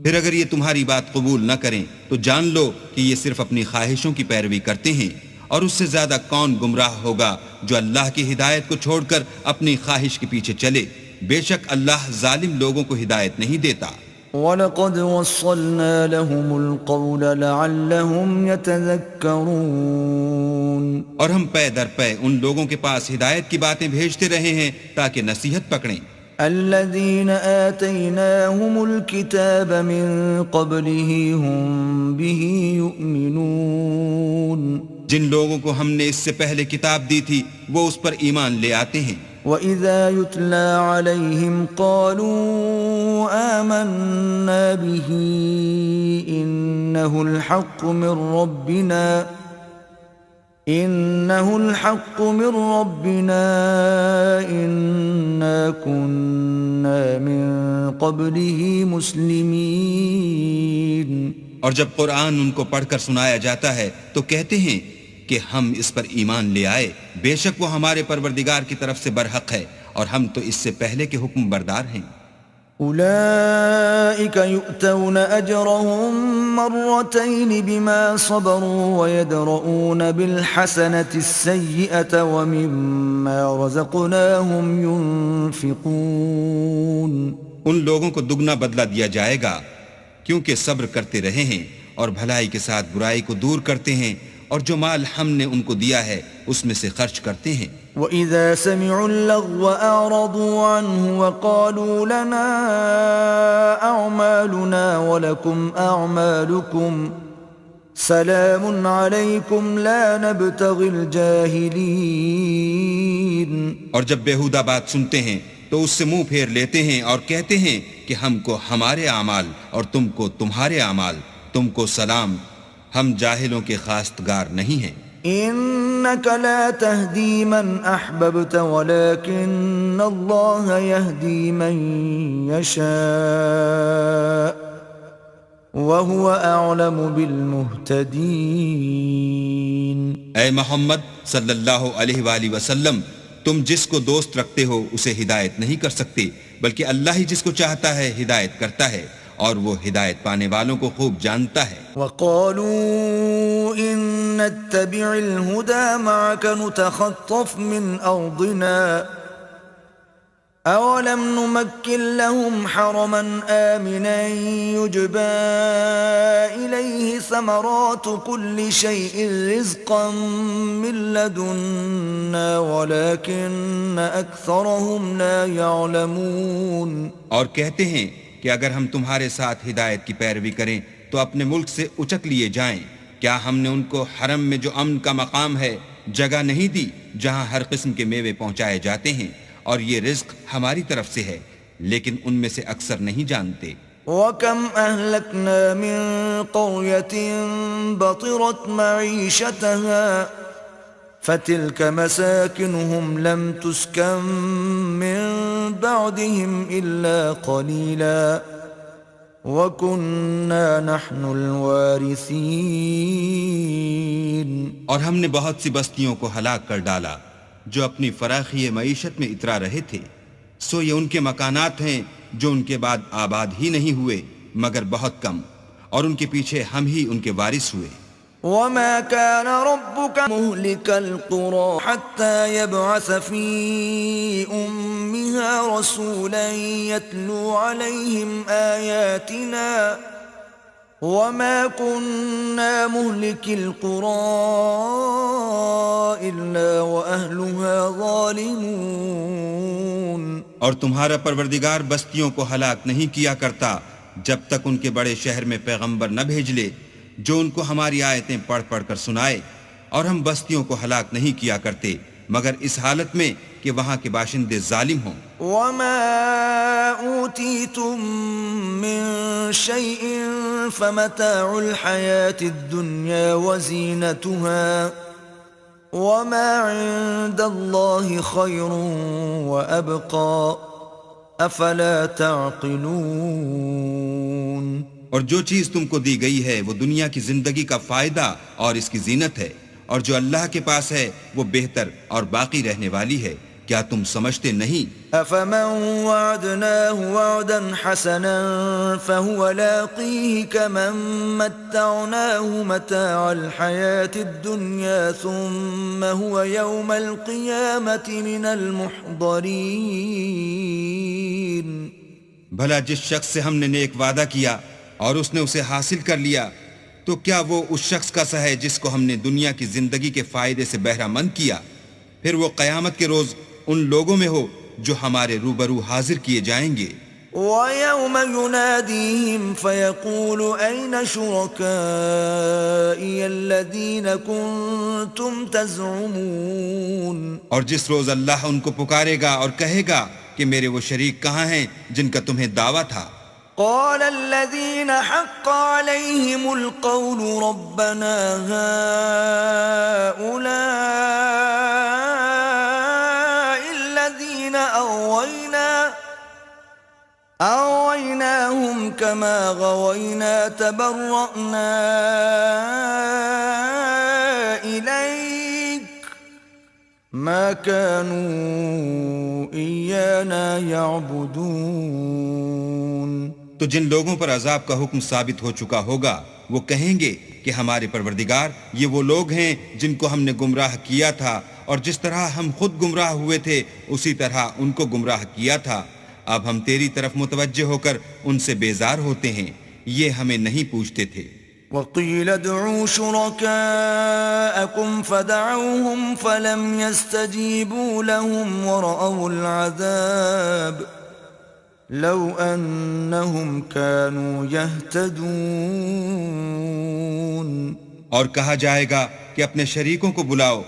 پھر اگر یہ تمہاری بات قبول نہ کریں تو جان لو کہ یہ صرف اپنی خواہشوں کی پیروی کرتے ہیں اور اس سے زیادہ کون گمراہ ہوگا جو اللہ کی ہدایت کو چھوڑ کر اپنی خواہش کے پیچھے چلے. بے شک اللہ ظالم لوگوں کو ہدایت نہیں دیتا. وَلَقَدْ وَصَّلْنَا لَهُمُ الْقَوْلَ لَعَلَّهُمْ يَتَذَكَّرُونَ. اور ہم پے در پے ان لوگوں کے پاس ہدایت کی باتیں بھیجتے رہے ہیں تاکہ نصیحت پکڑیں. الذين آتيناهم الكتاب من قبله هم به يؤمنون. جن لوگوں کو ہم نے اس سے پہلے کتاب دی تھی وہ اس پر ایمان لے آتے ہیں. وَإِذَا يُتْلَى عَلَيْهِمْ قَالُوا آمَنَّا بِهِ إِنَّهُ الْحَقُّ مِنْ رَبِّنَا إِنَّا كُنَّا مِنْ قَبْلِهِ مُسْلِمِينَ. اور جب قرآن ان کو پڑھ کر سنایا جاتا ہے تو کہتے ہیں کہ ہم اس پر ایمان لے آئے بے شک وہ ہمارے پروردگار کی طرف سے برحق ہے اور ہم تو اس سے پہلے کے حکم بردار ہیں. أولئك يؤتون أجرهم مرتين بما صبروا ويدرؤون بالحسنة السيئة ومما رزقناهم ينفقون. ان لوگوں کو دگنا بدلہ دیا جائے گا کیونکہ صبر کرتے رہے ہیں اور بھلائی کے ساتھ برائی کو دور کرتے ہیں اور جو مال ہم نے ان کو دیا ہے اس میں سے خرچ کرتے ہیں. وَإِذَا سَمِعُوا اللَّغْوَ أَعْرَضُوا عَنْهُ وَقَالُوا لَنَا أَعْمَالُنَا وَلَكُمْ أَعْمَالُكُمْ سَلَامٌ عَلَيْكُمْ لَا نَبْتَغِي الْجَاهِلِينَ. اور جب بیہودہ بات سنتے ہیں تو اس سے منہ پھیر لیتے ہیں اور کہتے ہیں کہ ہم کو ہمارے اعمال اور تم کو تمہارے اعمال، تم کو سلام، ہم جاہلوں کے خواستگار نہیں ہیں. إنك لا تهدي من أحببت ولكن الله يهدي من يشاء وهو أعلم بالمهتدين. اے محمد صلی اللہ علیہ وآلہ وسلم، تم جس کو دوست رکھتے ہو اسے ہدایت نہیں کر سکتے بلکہ اللہ ہی جس کو چاہتا ہے ہدایت کرتا ہے اور وہ ہدایت پانے والوں کو خوب جانتا ہے. وقالوا إن نتبع الهدى معك نتخطف من أرضنا أولم نمكن لهم حرما آمنا يجبى إليه ثمرات كل شيء رزقا من لدنا ولكن أكثرهم لا يعلمون. اور کہتے ہیں کہ اگر ہم تمہارے ساتھ ہدایت کی پیروی کریں تو اپنے ملک سے اچک لیے جائیں. کیا ہم نے ان کو حرم میں جو امن کا مقام ہے جگہ نہیں دی جہاں ہر قسم کے میوے پہنچائے جاتے ہیں، اور یہ رزق ہماری طرف سے ہے، لیکن ان میں سے اکثر نہیں جانتے۔ وَكَمْ أَهْلَكْنَا مِنْ قَرْيَةٍ بَطِرَتْ مَعِيشَتَهَا فَتِلْكَ مَسَاكِنُهُمْ لَمْ تُسْكَنْ مِنْ بَعْدِهِمْ إِلَّا قَلِيلًا وَكُنَّا نَحْنُ الْوَارِثِينَ۔ اور ہم نے بہت سی بستیوں کو ہلاک کر ڈالا جو اپنی فراخی معیشت میں اترا رہے تھے، سو یہ ان کے مکانات ہیں جو ان کے بعد آباد ہی نہیں ہوئے مگر بہت کم، اور ان کے پیچھے ہم ہی ان کے وارث ہوئے۔ وَمَا كَانَ رَبُّكَ مُهْلِكَ الْقُرَى حَتَّى يَبْعَثَ فِي أُمِّهَا رَسُولًا يَتْلُو عَلَيْهِمْ آيَاتِنَا وَمَا كُنَّا مُهْلِكِ الْقُرَى إِلَّا وَأَهْلُهَا ظَالِمُونَ۔ اور تمہارا پروردگار بستیوں کو ہلاک نہیں کیا کرتا جب تک ان کے بڑے شہر میں پیغمبر نہ بھیج لے جو ان کو ہماری آیتیں پڑھ پڑھ کر سنائے، اور ہم بستیوں کو ہلاک نہیں کیا کرتے مگر اس حالت میں کہ وہاں کے باشندے ظالم ہوں۔ وَمَا أُوتِيتُم مِّن شَيْءٍ فَمَتَاعُ الْحَيَاةِ الدُّنْيَا وَزِينَتُهَا وَمَا عِندَ اللَّهِ خَيْرٌ وَأَبْقَى أَفَلَا تَعْقِلُونَ۔ اور جو چیز تم کو دی گئی ہے وہ دنیا کی زندگی کا فائدہ اور اس کی زینت ہے، اور جو اللہ کے پاس ہے وہ بہتر اور باقی رہنے والی ہے، کیا تم سمجھتے نہیں؟ أَفَمَنْ وَعَدْنَاهُ وَعْدًا حَسَنًا فَهُوَ لَاقِيهِ كَمَنْ مَتَّعْنَاهُ مَتَاعَ الْحَيَاةِ الدُّنْيَا ثُمَّ هُوَ يَوْمَ الْقِيَامَةِ مِنَ الْمُحْضَرِينَ۔ بھلا جس شخص سے ہم نے نیک وعدہ کیا اور اس نے اسے حاصل کر لیا، تو کیا وہ اس شخص کا سا ہے جس کو ہم نے دنیا کی زندگی کے فائدے سے بہرہ مند کیا؟ پھر وہ قیامت کے روز ان لوگوں میں ہو جو ہمارے روبرو حاضر کیے جائیں گے۔ وَيَوْمَ يُنَادِيهِمْ فَيَقُولُ أَيْنَ شُرَكَائِيَ الَّذِينَ كُنْتُمْ تَزْعُمُونَ۔ اور جس روز اللہ ان کو پکارے گا اور کہے گا کہ میرے وہ شریک کہاں ہیں جن کا تمہیں دعویٰ تھا؟ قال الذين حق عليهم القول ربنا هؤلاء الذين أغويناهم كما غوينا تبرأنا إليك ما كانوا إيانا يعبدون۔ تو جن لوگوں پر عذاب کا حکم ثابت ہو چکا ہوگا وہ کہیں گے کہ ہمارے پروردگار یہ وہ لوگ ہیں جن کو ہم نے گمراہ کیا تھا، اور جس طرح ہم خود گمراہ ہوئے تھے اسی طرح ان کو گمراہ کیا تھا۔ اب ہم تیری طرف متوجہ ہو کر ان سے بیزار ہوتے ہیں، یہ ہمیں نہیں پوچھتے تھے۔ وَقِيلَ ادْعُوا شُرَكَاءَكُمْ فَدَعَوْهُمْ فَلَمْ يَسْتَجِيبُوا لَهُمْ وَرَأَوُا الْعَذَابَ لَوْ أَنَّهُمْ كَانُوا يَهْتَدُونَ۔ اور کہا جائے گا کہ اپنے شریکوں کو بلاؤ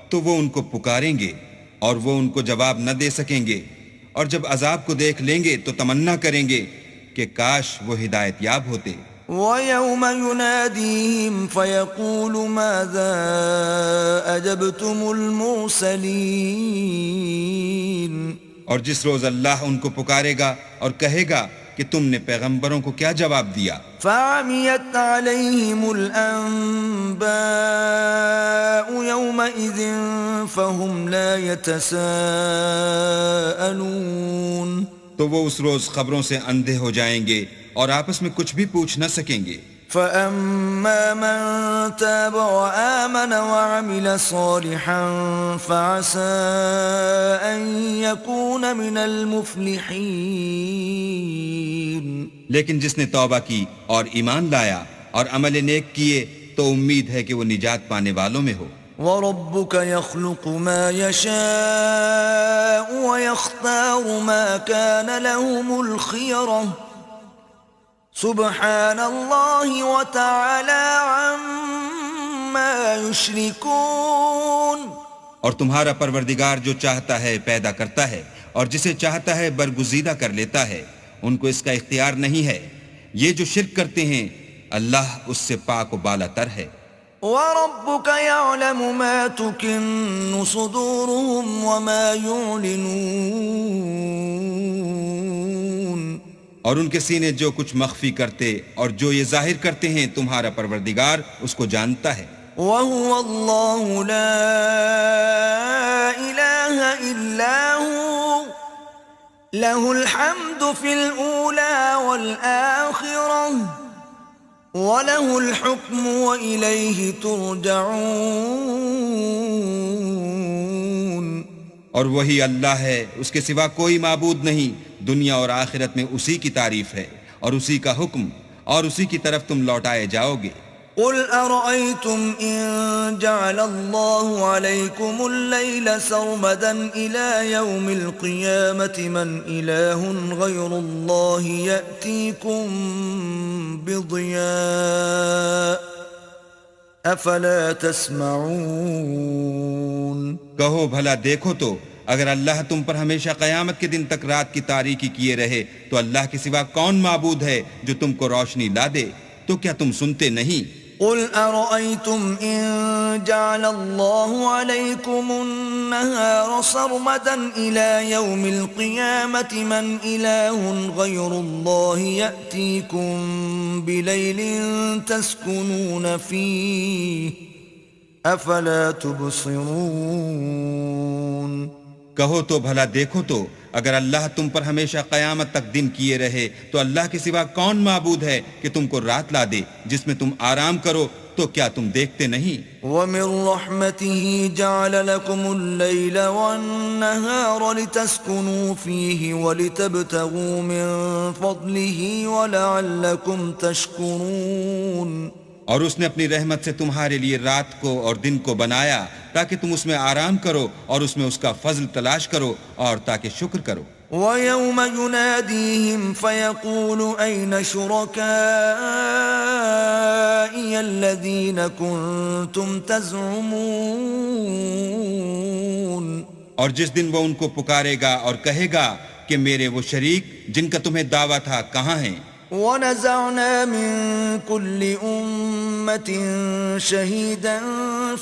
تو وہ ان کو پکاریں گے اور وہ ان کو جواب نہ دے سکیں گے، اور جب عذاب کو دیکھ لیں گے تو تمنا کریں گے کہ کاش وہ ہدایت یاب ہوتے۔ وَيَوْمَ يُنَادِيهِمْ فَيَقُولُ مَاذَا أَجَبْتُمُ الْمُرْسَلِينَ۔ اور جس روز اللہ ان کو پکارے گا اور کہے گا کہ تم نے پیغمبروں کو کیا جواب دیا؟ فَعَمِيَتْ عَلَيْهِمُ الْأَنبَاءُ يَوْمَئِذٍ فَهُمْ لَا يَتَسَاءَلُونَ۔ تو وہ اس روز خبروں سے اندھے ہو جائیں گے اور آپس میں کچھ بھی پوچھ نہ سکیں گے۔ فَأَمَّا مَن تَابَ وَآمَنَ وَعَمِلَ صَالِحًا فَعَسَىٰ أَن يَكُونَ مِنَ الْمُفْلِحِينَ۔ لیکن جس نے توبہ کی اور ایمان لایا اور عمل نیک کیے تو امید ہے کہ وہ نجات پانے والوں میں ہو۔ وَرَبُّكَ يَخْلُقُ مَا يَشَاءُ وَيَخْتَارُ مَا كَانَ لَهُمُ الْخِيَرَةُ سُبْحَانَ اللَّهِ وَتَعَالَى ما يشركون اور تمہارا پروردگار جو چاہتا ہے پیدا کرتا ہے اور جسے چاہتا ہے برگزیدہ کر لیتا ہے، ان کو اس کا اختیار نہیں ہے۔ یہ جو شرک کرتے ہیں اللہ اس سے پاک و بالا تر ہے۔ وربك يعلم ما تكن صدورهم وما يعلنون اور ان کے سینے جو کچھ مخفی کرتے اور جو یہ ظاہر کرتے ہیں تمہارا پروردگار اس کو جانتا ہے۔ وهو الله لا إله إلا هو له الحمد في الأولى والآخرة وَلَهُ الْحُكْمُ وَإِلَيْهِ تُرْجَعُونَ اور وہی اللہ ہے، اس کے سوا کوئی معبود نہیں، دنیا اور آخرت میں اسی کی تعریف ہے اور اسی کا حکم اور اسی کی طرف تم لوٹائے جاؤ گے۔ قُلْ أَرَأَيْتُمْ إِن جَعَلَ اللَّهُ عَلَيْكُمُ اللَّيْلَ سَرْمَدًا إِلَى يَوْمِ الْقِيَامَةِ مَنْ إِلَٰهٌ غَيْرُ اللَّهِ يَأْتِيكُمْ بِضِيَاءٍ أَفَلَا تَسْمَعُونَ کہو بھلا دیکھو تو اگر اللہ تم پر ہمیشہ قیامت کے دن تک رات کی تاریکی کیے رہے تو اللہ کے سوا کون معبود ہے جو تم کو روشنی لا دے؟ تو کیا تم سنتے نہیں؟ قل أرأيتم إن جعل الله عليكم النهار سرمدا إلى يوم القيامة من إله غير الله يأتيكم بليل تسكنون فيه أفلا تبصرون کہو تو بھلا دیکھو تو اگر اللہ تم پر ہمیشہ قیامت تک دن کیے رہے تو اللہ کے سوا کون معبود ہے کہ تم کو رات لا دے جس میں تم آرام کرو؟ تو کیا تم دیکھتے نہیں؟ وَمِن رَحْمَتِهِ جَعَلَ لَكُمُ اللَّيْلَ وَالنَّهَارَ لِتَسْكُنُوا فِيهِ وَلِتَبْتَغُوا مِن فَضْلِهِ وَلَعَلَّكُمْ تَشْكُرُونَ اور اس نے اپنی رحمت سے تمہارے لیے رات کو اور دن کو بنایا تاکہ تم اس میں آرام کرو اور اس میں اس کا فضل تلاش کرو اور تاکہ شکر کرو۔ وَيَوْمَ يُنَادِيهِمْ فَيَقُولُ أَيْنَ شُرَكَائِيَ الَّذِينَ كُنتُمْ تَزْعُمُونَ اور جس دن وہ ان کو پکارے گا اور کہے گا کہ میرے وہ شریک جن کا تمہیں دعویٰ تھا کہاں ہیں؟ وَنَزَعْنَا مِن كُلِّ أُمَّةٍ شَهِيدًا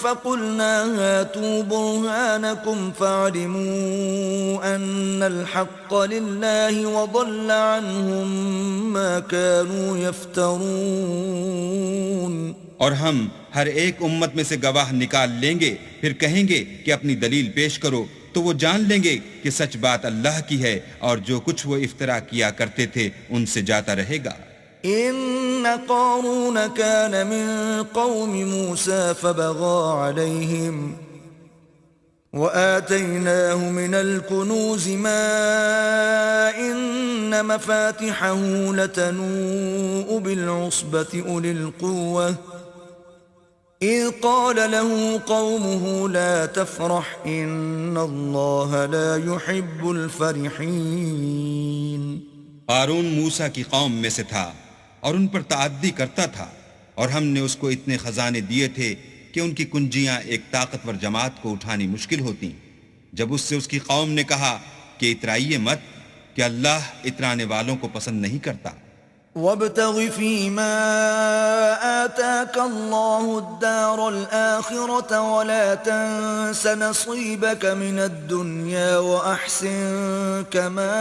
فَقُلْنَا هَاتُوا بُرْهَانَكُمْ فَعَلِمُوا أَنَّ الْحَقَّ لِلَّهِ وَضَلَّ عَنْهُمْ مَا كَانُوا يَفْتَرُونَ اور ہم ہر ایک امت میں سے گواہ نکال لیں گے، پھر کہیں گے کہ اپنی دلیل پیش کرو، تو وہ جان لیں گے کہ سچ بات اللہ کی ہے اور جو کچھ وہ افترا کیا کرتے تھے ان سے جاتا رہے گا۔ إن قارون كان من قوم موسى فبغى عليهم وآتيناه من الكنوز ما إن مفاتحه لتنوء بالعصبة أولي القوة إذ قال له قومه لا تفرح إن الله لا يحب الفرحين۔ قارون موسیٰ کی قوم میں سے تھا اور ان پر تعدی کرتا تھا، اور ہم نے اس کو اتنے خزانے دیے تھے کہ ان کی کنجیاں ایک طاقتور جماعت کو اٹھانی مشکل ہوتی۔ جب اس سے اس کی قوم نے کہا کہ اترائیے مت کہ اللہ اترانے والوں کو پسند نہیں کرتا۔ وابتغ فيما آتاك الله الدار الآخرة ولا تنس نصيبك من الدنيا وأحسن كما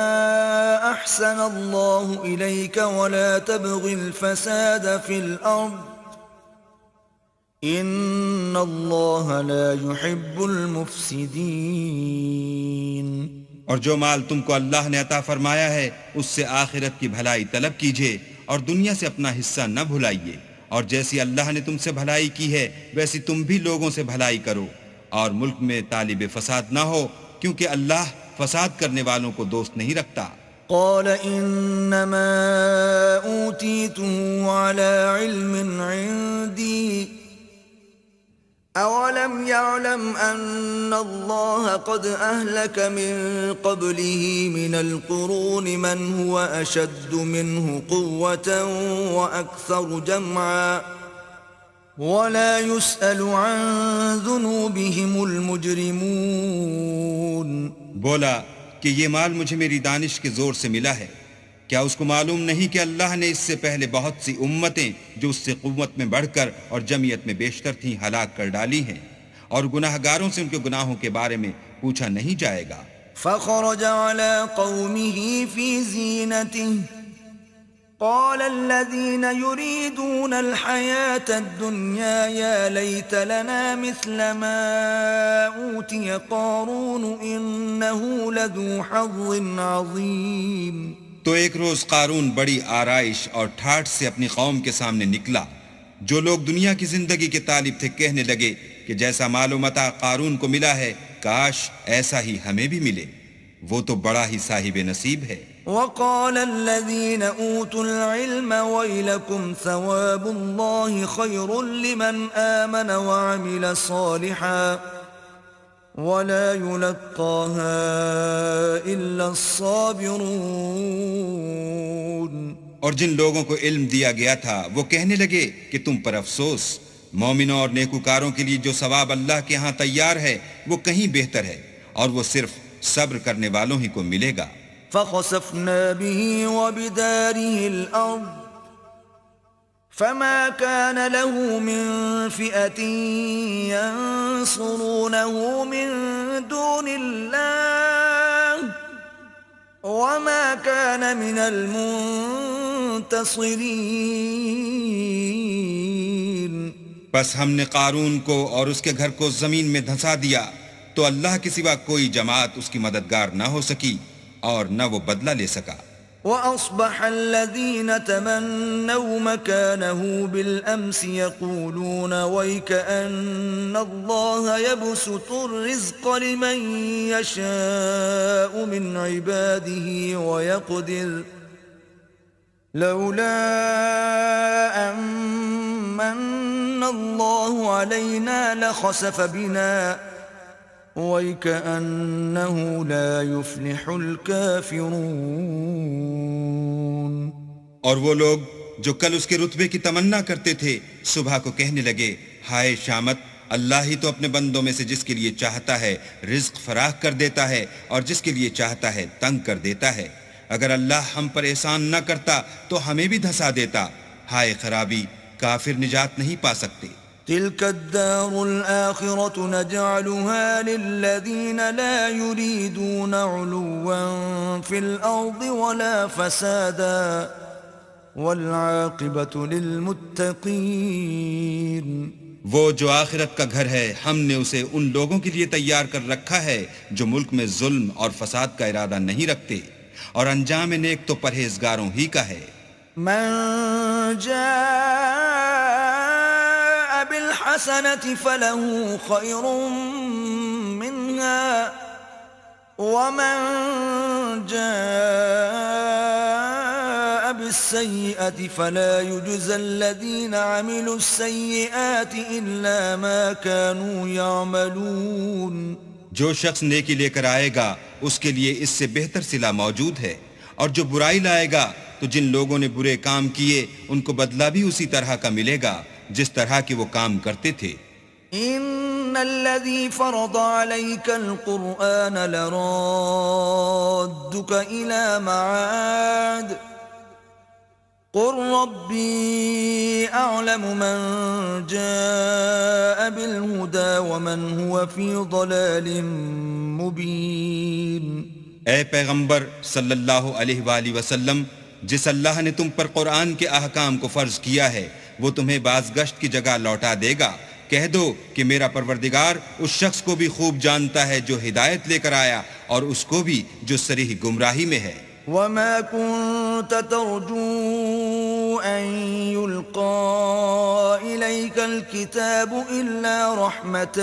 أحسن الله إليك ولا تبغ الفساد في الأرض إن الله لا يحب المفسدين۔ اور جو مال تم کو اللہ نے عطا فرمایا ہے اس سے آخرت کی بھلائی طلب کیجیے اور دنیا سے اپنا حصہ نہ بھلائیے، اور جیسی اللہ نے تم سے بھلائی کی ہے ویسی تم بھی لوگوں سے بھلائی کرو، اور ملک میں طالب فساد نہ ہو کیونکہ اللہ فساد کرنے والوں کو دوست نہیں رکھتا۔ قال انما اوتیته على علم عندي أولم يعلم أن الله قد أهلك من قبله من القرون من هو أشد منه قوة وأكثر جمعا ولا يسأل عن ذنوبهم المجرمون بولا کہ یہ مال مجھے میری دانش کے زور سے ملا ہے، کیا اس کو معلوم نہیں کہ اللہ نے اس سے پہلے بہت سی امتیں جو اس سے قوت میں بڑھ کر اور جمعیت میں بیشتر تھیں ہلاک کر ڈالی ہیں، اور گناہ گاروں سے ان کے گناہوں کے بارے میں پوچھا نہیں جائے گا۔ فخرج على قومه في زينته قال الذين يريدون الحياة الدنيا يا ليت لنا مثل ما أوتي قارون إنه لذو حظ عظيم۔ تو ایک روز قارون بڑی آرائش اور ٹھاٹھ سے اپنی قوم کے سامنے نکلا۔ جو لوگ دنیا کی زندگی کے طالب تھے کہنے لگے کہ جیسا مال و متاع قارون کو ملا ہے کاش ایسا ہی ہمیں بھی ملے، وہ تو بڑا ہی صاحب نصیب ہے۔ وقال الذين أوتوا العلم ويلكم ثواب الله خير لمن آمن وعمل صالحا ولا يلقاها إلا الصابرون۔ اور جن لوگوں کو علم دیا گیا تھا وہ کہنے لگے کہ تم پر افسوس، مومنوں اور نیکوکاروں کے لیے جو ثواب اللہ کے ہاں تیار ہے وہ کہیں بہتر ہے، اور وہ صرف صبر کرنے والوں ہی کو ملے گا۔ فخسفنا به وبداره الأرض فما كان له من فئة ينصرونه من دون الله وما كان من المنتصرين۔ بس ہم نے قارون کو اور اس کے گھر کو زمین میں دھنسا دیا تو اللہ کے سوا کوئی جماعت اس کی مددگار نہ ہو سکی اور نہ وہ بدلہ لے سکا۔ وَأَصْبَحَ الَّذِينَ تَمَنَّوْا مَكَانَهُ بِالْأَمْسِ يَقُولُونَ وَيْكَأَنَّ اللَّهَ يَبْسُطُ الرِّزْقَ لِمَن يَشَاءُ مِنْ عِبَادِهِ وَيَقْدِرُ لَوْلَا أَمَّنَّ اللَّهُ عَلَيْنَا لَخَسَفَ بِنَا وَيْكَأَنَّهُ لَا يُفْلِحُ الْكَافِرُونَ۔ اور وہ لوگ جو کل اس کے رتبے کی تمنا کرتے تھے صبح کو کہنے لگے ہائے شامت، اللہ ہی تو اپنے بندوں میں سے جس کے لیے چاہتا ہے رزق فراخ کر دیتا ہے اور جس کے لیے چاہتا ہے تنگ کر دیتا ہے۔ اگر اللہ ہم پر احسان نہ کرتا تو ہمیں بھی دھسا دیتا۔ ہائے خرابی، کافر نجات نہیں پا سکتے۔ تلك الدار الآخرة نجعلها للذين لا يريدون علوا في الأرض ولا فسادا والعاقبة للمتقين۔ وہ جو آخرت کا گھر ہے ہم نے اسے ان لوگوں کے لیے تیار کر رکھا ہے جو ملک میں ظلم اور فساد کا ارادہ نہیں رکھتے، اور انجام نیک تو پرہیزگاروں ہی کا ہے۔ من جاء بالحسنة فله خير منها ومن جاء بالسيئة فلا يجزى الذين عملوا السيئات إلا ما كانوا يعملون۔ جو شخص نیکی لے کر آئے گا اس کے لیے اس سے بہتر صلہ موجود ہے، اور جو برائی لائے گا تو جن لوگوں نے برے کام کیے ان کو بدلہ بھی اسی طرح کا ملے گا جس طرح کے وہ کام کرتے تھے۔ ان الذي فرض عليك القرآن لرادك الى معاد قل ربي اعلم من جاء بالهدى ومن هو في ضلال مبين۔ اے پیغمبر صلی اللہ علیہ وآلہ وسلم، جس اللہ نے تم پر قرآن کے احکام کو فرض کیا ہے وہ تمہیں بازگشت کی جگہ لوٹا دے گا۔ کہہ دو کہ میرا پروردگار اس شخص کو بھی خوب جانتا ہے جو ہدایت لے کر آیا اور اس کو بھی جو صریح گمراہی میں ہے۔ وما كنت ترجو أن يلقى إليك الكتاب إلا رحمة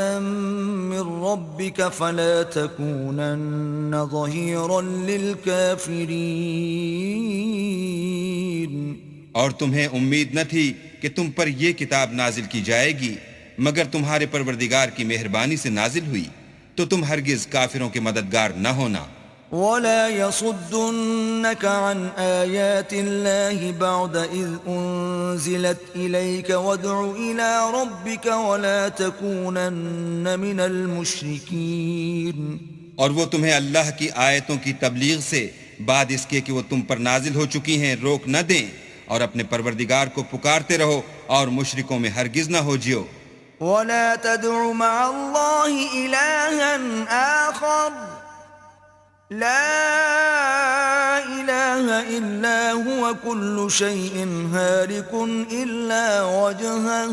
من ربك فلا تكونن ظهيرا للكافرين۔ اور تمہیں امید نہ تھی کہ تم پر یہ کتاب نازل کی جائے گی مگر تمہارے پروردگار کی مہربانی سے نازل ہوئی، تو تم ہرگز کافروں کے مددگار نہ ہونا۔ ولا يصدنك عن آيات الله بعد إذ أنزلت إليك وادع إلى ربك ولا تكونن من المشركين. اور وہ تمہیں اللہ کی آیتوں کی تبلیغ سے بعد اس کے کہ وہ تم پر نازل ہو چکی ہیں روک نہ دیں، اور اپنے پروردگار کو پکارتے رہو اور مشرکوں میں ہرگز نہ ہو جیو. ولا تدع مع الله إلها آخر لا إله إلا هو كل شيء هالك إلا وجهه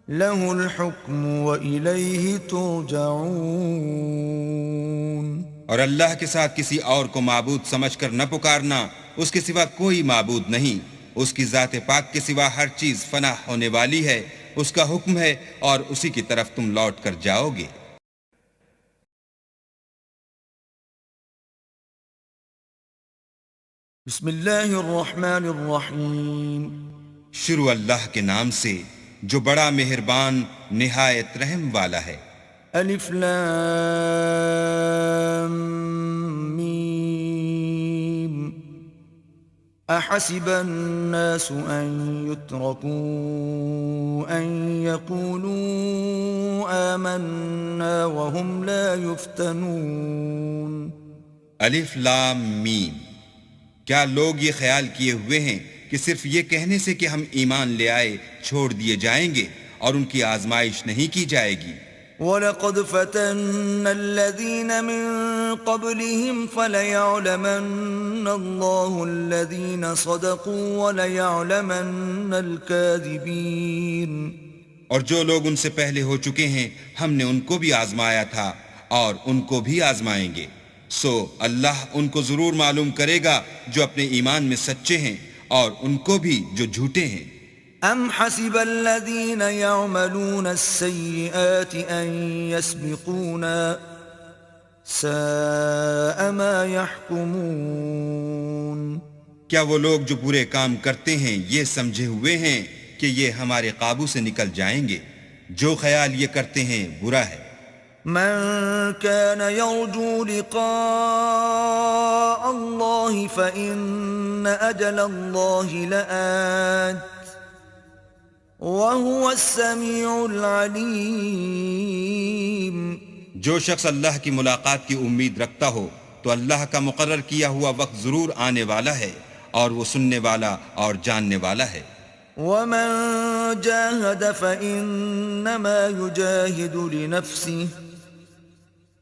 له الحكم وإليه ترجعون. اور اللہ کے ساتھ کسی اور کو معبود سمجھ کر نہ پکارنا، اس کے سوا کوئی معبود نہیں، اس کی ذات پاک کے سوا ہر چیز فنا ہونے والی ہے، اس کا حکم ہے اور اسی کی طرف تم لوٹ کر جاؤ گے. بسم اللہ الرحمن الرحیم. شروع اللہ کے نام سے جو بڑا مہربان نہایت رحم والا ہے. الف لام میم. احسب الناس ان يتركوا ان يقولوا آمنا وهم لا يفتنون. الف لام میم. کیا لوگ یہ خیال کیے ہوئے ہیں کہ صرف یہ کہنے سے کہ ہم ایمان لے آئے چھوڑ دیے جائیں گے اور ان کی آزمائش نہیں کی جائے گی؟ وَلَقَدْ فَتَنَّا الَّذِينَ مِن قَبْلِهِمْ فَلَيَعْلَمَنَّ اللَّهُ الَّذِينَ صَدَقُوا وَلَيَعْلَمَنَّ الْكَاذِبِينَ. اور جو لوگ ان سے پہلے ہو چکے ہیں ہم نے ان کو بھی آزمایا تھا اور ان کو بھی آزمائیں گے، سو اللہ ان کو ضرور معلوم کرے گا جو اپنے ایمان میں سچے ہیں اور ان کو بھی جو جھوٹے ہیں. ام حسب الذين يعملون السيئات ان يسبقونا ساء ما يحكمون. کیا وہ لوگ جو برے کام کرتے ہیں یہ سمجھے ہوئے ہیں کہ یہ ہمارے قابو سے نکل جائیں گے؟ جو خیال یہ کرتے ہیں برا ہے. من كان يرجو لقاء الله فإن أجل الله لآت وهو السميع العليم. جو شخص اللہ کی ملاقات کی امید رکھتا ہو تو اللہ کا مقرر کیا ہوا وقت ضرور آنے والا ہے اور وہ سننے والا اور جاننے والا ہے. ومن جاهد فإنما يجاهد لنفسه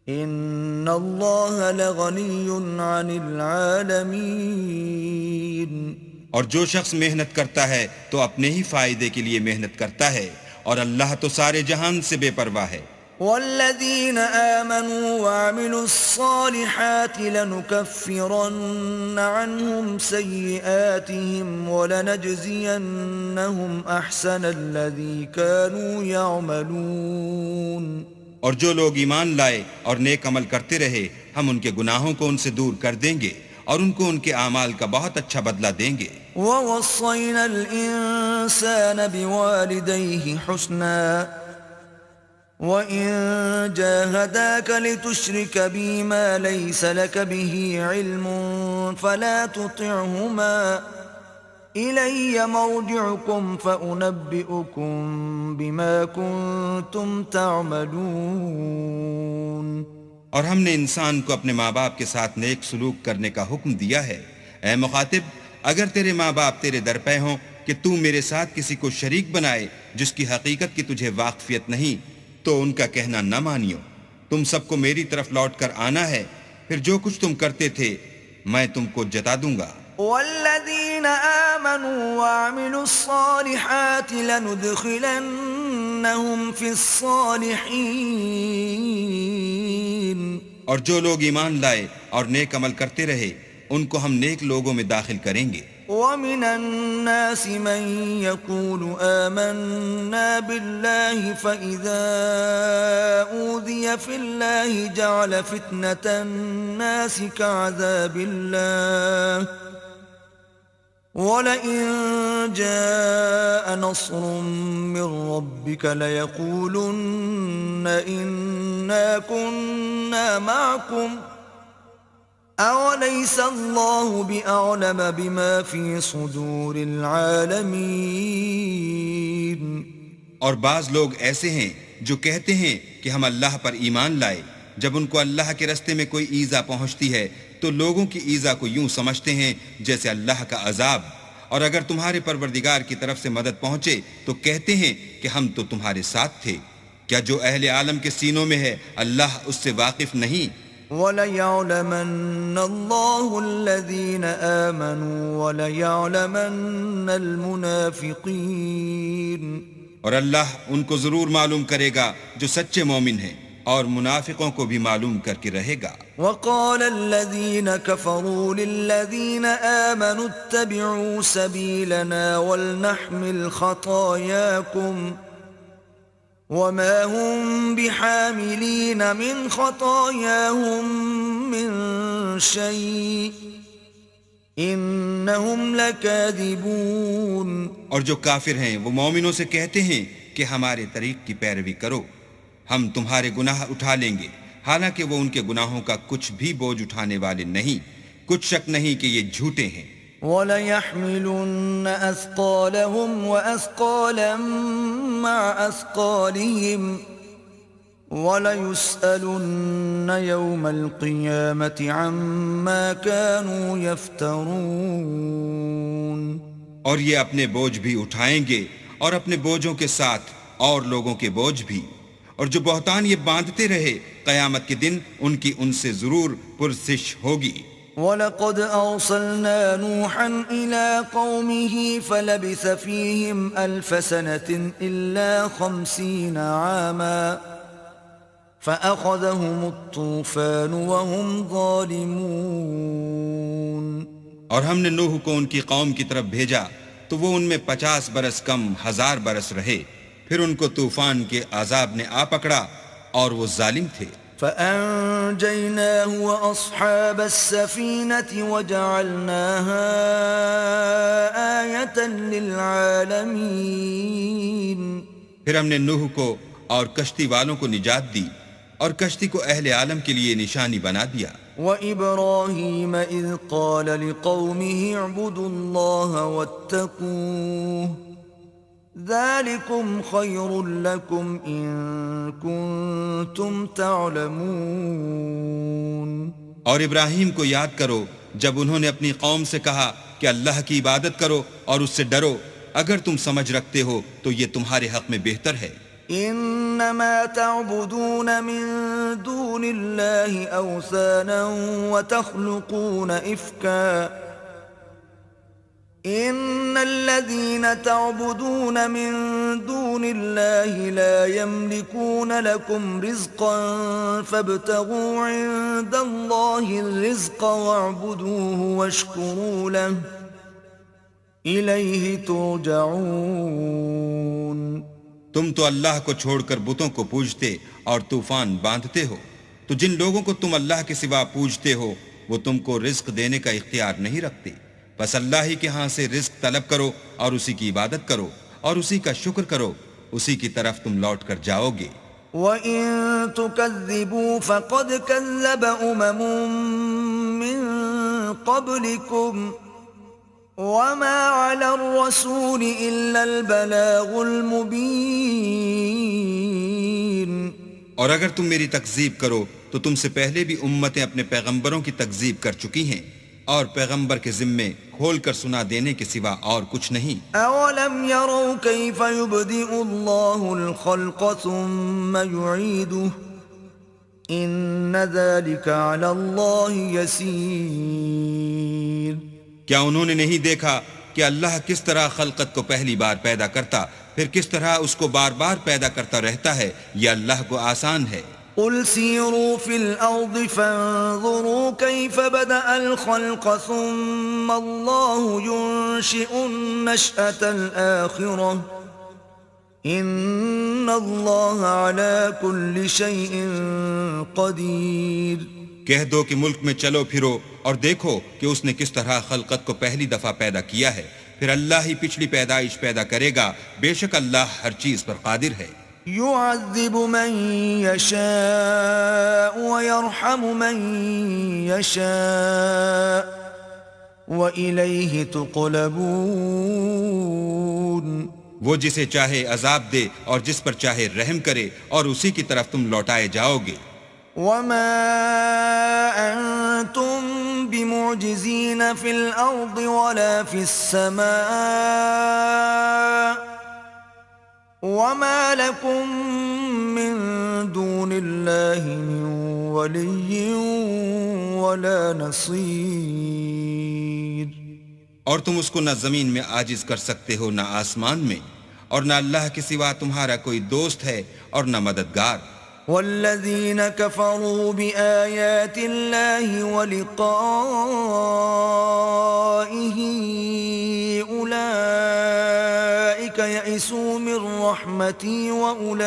ان اللہ لغنی عن العالمین. اور جو شخص محنت کرتا ہے تو اپنے ہی فائدے کے لیے محنت کرتا ہے اور اللہ تو سارے جہان سے بے پرواہ ہے. والذین آمنوا وعملوا الصالحات لنكفرن عنهم سیئاتهم ولنجزینهم احسن الذی كانوا يعملون. اور جو لوگ ایمان لائے اور نیک عمل کرتے رہے ہم ان کے گناہوں کو ان سے دور کر دیں گے اور ان کو ان کے اعمال کا بہت اچھا بدلہ دیں گے. وَوَصَّيْنَا الْإِنسَانَ بِوَالِدَيْهِ حُسْنًا وَإِن جَاهَدَاكَ لِتُشْرِكَ بِي مَا لَيْسَ لَكَ بِهِ عِلْمٌ فَلَا تُطِعْهُمَا إِلَيَّ مَرْجِعُكُمْ فَأُنَبِّئُكُمْ بِمَا كُنْتُمْ تَعْمَلُونَ. اور ہم نے انسان کو اپنے ماں باپ کے ساتھ نیک سلوک کرنے کا حکم دیا ہے. اے مخاطب، اگر تیرے ماں باپ تیرے در پہ ہوں کہ تو میرے ساتھ کسی کو شریک بنائے جس کی حقیقت کی تجھے واقفیت نہیں تو ان کا کہنا نہ مانیو. تم سب کو میری طرف لوٹ کر آنا ہے، پھر جو کچھ تم کرتے تھے میں تم کو جتا دوں گا. والذین آمنوا وعملوا الصالحات لندخلنهم فی الصالحین. اور جو لوگ ایمان لائے اور نیک عمل کرتے رہے ان کو ہم نیک لوگوں میں داخل کریں گے. ومن الناس من يقول آمنا بالله فإذا أوذي في الله جعل فتنة الناس كعذاب الله وَلَئِن جَاءَ نَصْرٌ مِّن رَّبِّكَ لَيَقُولُنَّ إِنَّا كُنَّا مَعَكُمْ أوليس الله بأعلم بما في صدور العالمين. اور بعض لوگ ایسے ہیں جو کہتے ہیں کہ ہم اللہ پر ایمان لائے، جب ان کو اللہ کے رستے میں کوئی ایذا پہنچتی ہے تو لوگوں کی ایذا کو یوں سمجھتے ہیں جیسے اللہ کا عذاب، اور اگر تمہارے پروردگار کی طرف سے مدد پہنچے تو کہتے ہیں کہ ہم تو تمہارے ساتھ تھے. کیا جو اہل عالم کے سینوں میں ہے اللہ اس سے واقف نہیں؟ وَلَيَعْلَمَنَّ اللَّهُ الَّذِينَ آمَنُوا وَلَيَعْلَمَنَّ الْمُنَافِقِينَ. اور اللہ ان کو ضرور معلوم کرے گا جو سچے مومن ہیں، اور منافقوں کو بھی معلوم کر کے رہے گا. وَقَالَ الَّذِينَ كَفَرُوا لِلَّذِينَ آمَنُوا اتَّبِعُوا سَبِيلَنَا وَلْنَحْمِلْ خَطَايَاكُمْ وَمَا هُمْ بِحَامِلِينَ مِنْ خَطَايَاهُمْ مِنْ شَيْءٍ إِنَّهُمْ لَكَاذِبُونَ. اور جو کافر ہیں وہ مومنوں سے کہتے ہیں کہ ہمارے طریق کی پیروی کرو، ہم تمہارے گناہ اٹھا لیں گے، حالانکہ وہ ان کے گناہوں کا کچھ بھی بوجھ اٹھانے والے نہیں. کچھ شک نہیں کہ یہ جھوٹے ہیں. وَلَيَحْمِلُنَّ أَثْقَالَهُمْ وَأَثْقَالًا مَعَ أَثْقَالِهِمْ وَلَيُسْأَلُنَّ يَوْمَ الْقِيَامَةِ عَمَّا كَانُوا يَفْتَرُونَ. اور یہ اپنے بوجھ بھی اٹھائیں گے اور اپنے بوجھوں کے ساتھ اور لوگوں کے بوجھ بھی، اور جو بہتان یہ باندھتے رہے قیامت کے دن ان کی ان سے ضرور پرسش ہوگی. وَلَقَدْ أَرْسَلْنَا نُوحًا إِلَىٰ قَوْمِهِ فَلَبِثَ فِيهِمْ أَلْفَ سَنَةٍ إِلَّا 50 عَامًا فَأَخَذَهُمُ الطُّوفَانُ وَهُمْ ظَالِمُونَ. اور ہم نے نوح کو ان کی قوم کی طرف بھیجا تو وہ ان میں 50 برس کم 1000 برس رہے، پھر ان کو طوفان کے عذاب نے آ پکڑا اور وہ ظالم تھے. فَأَنجَيْنَاهُ وَأَصْحَابَ السَّفِينَةِ وَجَعَلْنَاهَا آيَةً لِلْعَالَمِينَ. پھر ہم نے نوح کو اور کشتی والوں کو نجات دی اور کشتی کو اہل عالم کے لیے نشانی بنا دیا. وَإِبْرَاهِيمَ إِذْ قَالَ لِقَوْمِهِ اعْبُدُوا اللَّهَ وَاتَّقُوهُ ذَلِكُمْ خَيْرٌ لَكُمْ إِن كُنتُمْ تَعْلَمُونَ. اور ابراہیم کو یاد کرو جب انہوں نے اپنی قوم سے کہا کہ اللہ کی عبادت کرو اور اس سے ڈرو، اگر تم سمجھ رکھتے ہو تو یہ تمہارے حق میں بہتر ہے. انما تعبدون من دون الله اوثانا وتخلقون افكا ان الذين تعبدون من دون الله لا يملكون لكم رزقا فابتغوا عند الله الرزق واعبدوه واشكروا له اليه ترجعون. تم تو اللہ کو چھوڑ کر بتوں کو پوجتے اور طوفان باندھتے ہو، تو جن لوگوں کو تم اللہ کے سوا پوجتے ہو وہ تم کو رزق دینے کا اختیار نہیں رکھتے، بس اللہ ہی کے ہاں سے رزق طلب کرو اور اسی کی عبادت کرو اور اسی کا شکر کرو، اسی کی طرف تم لوٹ کر جاؤ گے. وَإِن تُكَذِّبُوا فَقَدْ كَذَّبَ أُمَمٌ مِّن قَبْلِكُمْ وَمَا عَلَى الرَّسُولِ إِلَّا الْبَلَاغُ الْمُبِينُ. اور اگر تم میری تکذیب کرو تو تم سے پہلے بھی امتیں اپنے پیغمبروں کی تکذیب کر چکی ہیں، اور پیغمبر کے ذمے کھول کر سنا دینے کے سوا اور کچھ نہیں. أَوَلَمْ يَرَوْا كَيْفَ يُبْدِئُ اللَّهُ الْخَلْقَ ثُمَّ يُعِيدُهُ إِنَّ ذَلِكَ عَلَى اللَّهِ يَسِيرٌ. کیا انہوں نے نہیں دیکھا کہ اللہ کس طرح خلقت کو پہلی بار پیدا کرتا پھر کس طرح اس کو بار بار پیدا کرتا رہتا ہے؟ یہ اللہ کو آسان ہے. قُلْ سِيرُوا فِي الْأَرْضِ فَانظُرُوا كَيْفَ بَدَأَ الْخَلْقَ ثُمَّ اللَّهُ يُنشِئُ النَّشْأَةَ الْآخِرَةَ إِنَّ اللَّهَ عَلَى كُلِّ شَيْءٍ قَدِيرٌ. کہہ دو کہ ملک میں چلو پھرو اور دیکھو کہ اس نے کس طرح خلقت کو پہلی دفعہ پیدا کیا ہے، پھر اللہ ہی پچھلی پیدائش پیدا کرے گا، بے شک اللہ ہر چیز پر قادر ہے. يعذب من يشاء ويرحم من يشاء وإليه تقلبون. وہ جسے چاہے عذاب دے اور جس پر چاہے رحم کرے اور اسی کی طرف تم لوٹائے جاؤ گے. وما أنتم بمعجزين في الأرض ولا في السماء وما لكم من دون الله من ولي ولا نصير. اور تم اس کو نہ زمین میں عاجز کر سکتے ہو نہ آسمان میں، اور نہ اللہ کے سوا تمہارا کوئی دوست ہے اور نہ مددگار. والذين كفروا بآيات الله ولقائه أولئك يئسوا من رحمتي وأولئك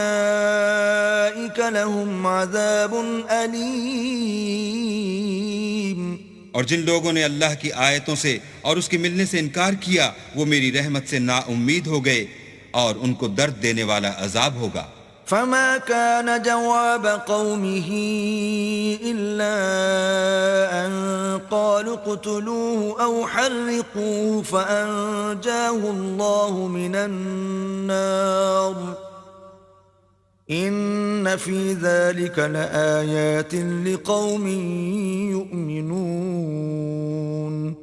لهم عذاب أليم. اور جن لوگوں نے اللہ کی آیتوں سے اور اس کے ملنے سے انکار کیا وہ میری رحمت سے نا امید ہو گئے اور ان کو درد دینے والا عذاب ہوگا. فما كان جواب قومه إلا أن قالوا اقتلوه أو حرقوه فأنجاه الله من النار إن في ذلك لآيات لقوم يؤمنون.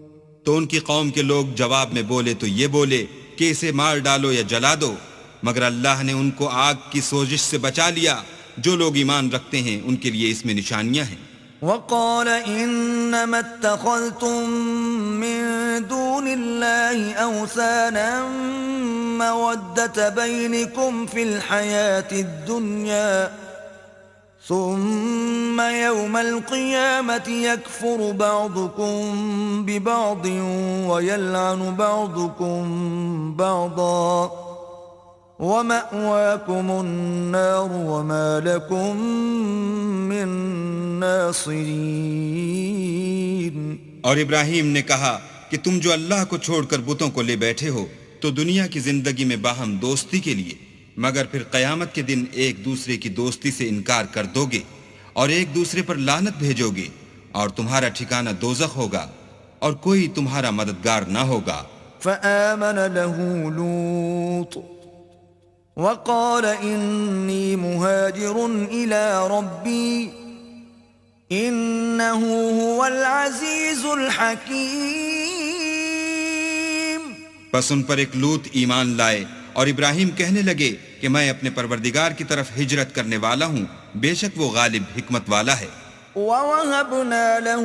تو ان کی قوم کے لوگ جواب میں بولے تو یہ بولے کہ اسے مار ڈالو یا جلا دو، مگر اللہ نے ان کو آگ کی سوزش سے بچا لیا. جو لوگ ایمان رکھتے ہیں ان کے لیے اس میں نشانیاں ہیں. وقال إنما اتخذتم من دون الله أوثانا مودة بينكم في الحياة الدنيا ثم يوم القيامة يكفر بعضكم ببعض ويلعن بعضكم بعضا وَمَأْوَاكُمُ النَّارُ وَمَا لَكُمْ مِن نَاصِرِينَ. اور ابراہیم نے کہا کہ تم جو اللہ کو چھوڑ کر بتوں کو لے بیٹھے ہو تو دنیا کی زندگی میں باہم دوستی کے لیے، مگر پھر قیامت کے دن ایک دوسرے کی دوستی سے انکار کر دو گے اور ایک دوسرے پر لعنت بھیجو گے، اور تمہارا ٹھکانہ دوزخ ہوگا اور کوئی تمہارا مددگار نہ ہوگا. فآمن له لوط وقال إني مهاجر إلى ربي إنه هو العزيز الحكيم. پس ان پر ایک لوط ایمان لائے اور ابراہیم کہنے لگے کہ میں اپنے پروردگار کی طرف ہجرت کرنے والا ہوں، بے شک وہ غالب حکمت والا ہے. وَوَهَبْنَا لَهُ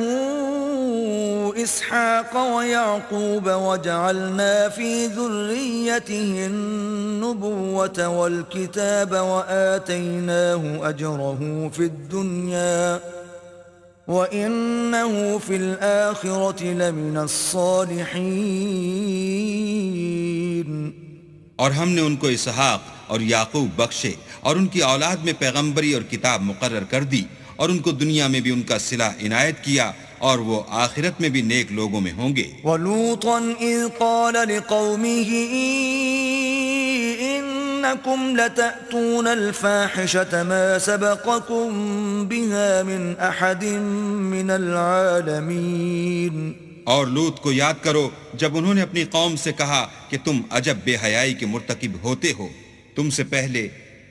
إِسْحَاقَ وَيَعْقُوبَ وَجَعَلْنَا فِي ذُرِّيَّتِهِ النُّبُوَّةَ وَالْكِتَابَ وَآتَيْنَاهُ أَجْرَهُ فِي الدُّنْيَا وَإِنَّهُ فِي الْآخِرَةِ لَمِنَ الصَّالِحِينَ. اور ہم نے ان کو اسحاق اور یعقوب بخشے اور ان کی اولاد میں پیغمبری اور کتاب مقرر کر دی، اور ان کو دنیا میں بھی ان کا صلہ عنایت کیا، اور وہ آخرت میں بھی نیک لوگوں میں ہوں گے. وَلُوطًا إِذْ قَالَ لِقَوْمِهِ إِنَّكُمْ لَتَأْتُونَ الْفَاحِشَةَ مَا سَبَقَكُمْ بِهَا مِنْ أَحَدٍ مِنَ الْعَالَمِينَ. اور لوط کو یاد کرو جب انہوں نے اپنی قوم سے کہا کہ تم عجب بے حیائی کے مرتکب ہوتے ہو، تم سے پہلے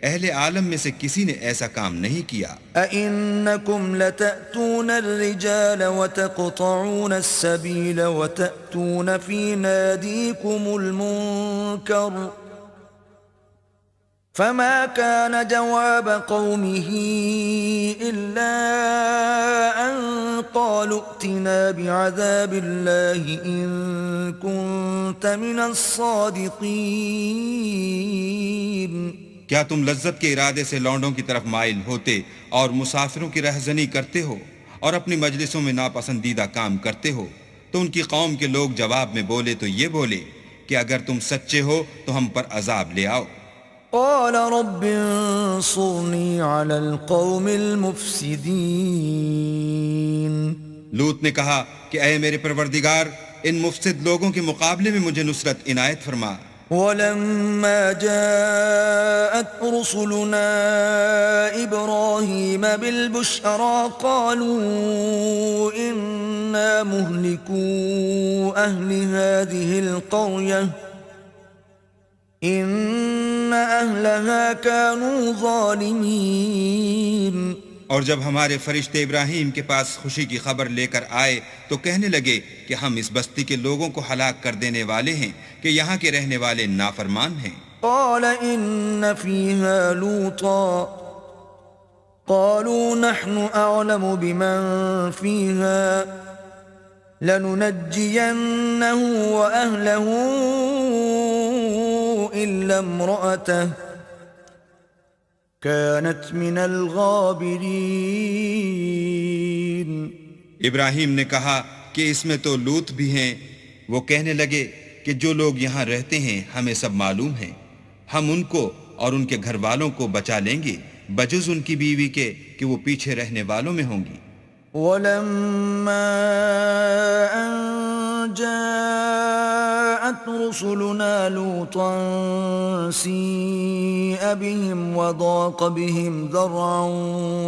اہل عالم میں سے کسی نے ایسا کام نہیں کیا. أَإِنَّكُمْ لَتَأْتُونَ الرِّجَالَ وَتَقْطَعُونَ السَّبِيلَ وَتَأْتُونَ فِي نَادِيكُمُ الْمُنكَرَ فَمَا كَانَ جَوَابَ قَوْمِهِ إِلَّا أَن قَالُوا ائْتِنَا بِعَذَابِ اللَّهِ إِن كُنتَ مِنَ الصَّادِقِينَ. کیا تم لذت کے ارادے سے لونڈوں کی طرف مائل ہوتے اور مسافروں کی رہزنی کرتے ہو اور اپنی مجلسوں میں ناپسندیدہ کام کرتے ہو؟ تو ان کی قوم کے لوگ جواب میں بولے تو یہ بولے کہ اگر تم سچے ہو تو ہم پر عذاب لے آؤ. قال رب انصرني على القوم المفسدين. لوط نے کہا کہ اے میرے پروردگار ان مفسد لوگوں کے مقابلے میں مجھے نصرت عنایت فرما. ولما جاءت رسلنا إبراهيم بالبشرى قالوا إنا مهلكو أهل هذه القرية إن أهلها كانوا ظالمين. اور جب ہمارے فرشتے ابراہیم کے پاس خوشی کی خبر لے کر آئے تو کہنے لگے کہ ہم اس بستی کے لوگوں کو ہلاک کر دینے والے ہیں کہ یہاں کے رہنے والے نافرمان ہیں. قال إن فيها لوطا قالوا نحن أعلم بمن فيها لننجينه وأهله إلا امرأته كانت من الغابرين. ابراہیم نے کہا کہ اس میں تو لوط بھی ہیں. وہ کہنے لگے کہ جو لوگ یہاں رہتے ہیں ہمیں سب معلوم ہیں، ہم ان کو اور ان کے گھر والوں کو بچا لیں گے بجز ان کی بیوی کے کہ وہ پیچھے رہنے والوں میں ہوں گی. ولما أن جاءت رسلنا لوطا سيء بهم وضاق بهم ذرعا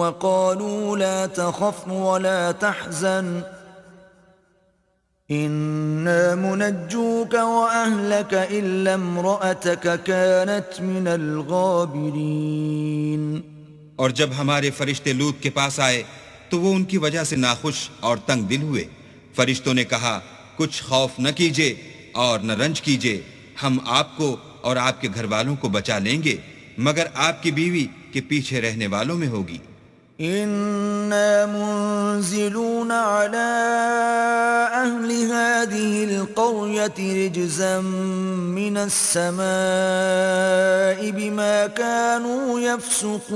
وقالوا لا تخف ولا تحزن إنا منجوك وأهلك إلا امرأتك كانت من الغابرين. اور جب ہمارے فرشتے لوط کے پاس آئے تو وہ ان کی وجہ سے ناخوش اور تنگ دل ہوئے. فرشتوں نے کہا کچھ خوف نہ کیجیے اور نہ رنج کیجیے، ہم آپ کو اور آپ کے گھر والوں کو بچا لیں گے مگر آپ کی بیوی کے پیچھے رہنے والوں میں ہوگی. إنا منزلون على أهل هذه القرية رجزا من السماء بما كانوا يفسقون.